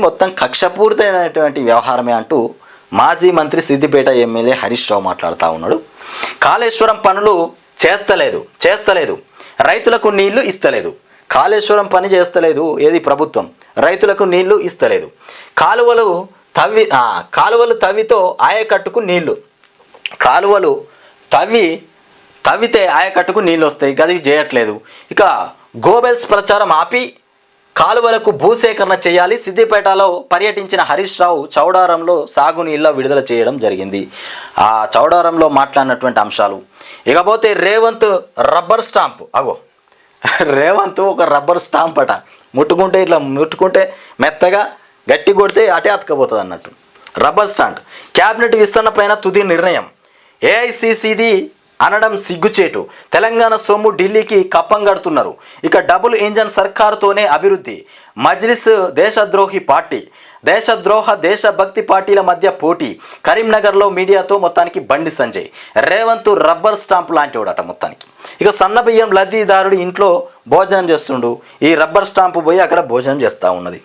మొత్తం కక్షపూరితమైనటువంటి వ్యవహారమే అంటూ మాజీ మంత్రి సిద్దిపేట ఎమ్మెల్యే హరీష్ రావు మాట్లాడుతూ ఉన్నాడు. కాళేశ్వరం పనులు చేస్తలేదు, రైతులకు నీళ్లు ఇస్తలేదు. కాళేశ్వరం పని చేస్తలేదు ఏది ప్రభుత్వం, రైతులకు నీళ్లు ఇస్తలేదు. కాలువలు తవ్వితో ఆయకట్టుకు నీళ్లు, కాలువలు తవ్వితే ఆయకట్టుకు నీళ్ళు వస్తాయి, గది చేయట్లేదు. ఇక గోబెల్స్ ప్రచారం ఆపి కాలువలకు భూసేకరణ చేయాలి. సిద్దిపేటలో పర్యటించిన హరీష్ రావు చౌడారంలో సాగునీళ్ళ విడుదల చేయడం జరిగింది. ఆ చౌడారంలో మాట్లాడినటువంటి అంశాలు. ఇకపోతే రేవంత్ రబ్బర్ స్టాంప్. రేవంత్ ఒక రబ్బర్ స్టాంప్ అట. ముట్టుకుంటే మెత్తగా, గట్టి కొడితే అటే అతకపోతుంది అన్నట్టు. Rubber stamp. క్యాబినెట్ విస్తరణ పైన తుది నిర్ణయం. ఏఐసిసిది అనడం సిగ్గుచేటు. తెలంగాణ సొమ్ము ఢిల్లీకి కప్పం కడుతున్నారు. ఇక డబుల్ ఇంజన్ సర్కారుతోనే అభివృద్ధి. మజ్లిస్ దేశద్రోహి పార్టీ, దేశభక్తి పార్టీల మధ్య పోటీ. కరీంనగర్లో మీడియాతో మొత్తానికి బండి సంజయ్. రేవంత్ రబ్బర్ స్టాంప్ లాంటి వాడట మొత్తానికి. ఇక సన్నబియ్యం లబ్ధిదారుడు ఇంట్లో భోజనం చేస్తుండు, ఈ రబ్బర్ స్టాంపు పోయి అక్కడ భోజనం చేస్తూ ఉన్నది.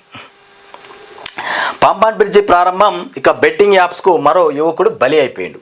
పంపాన్ బ్రిడ్జి ప్రారంభం. ఇక బెట్టింగ్ యాప్స్కు మరో యువకుడు బలి అయిపోయిండు.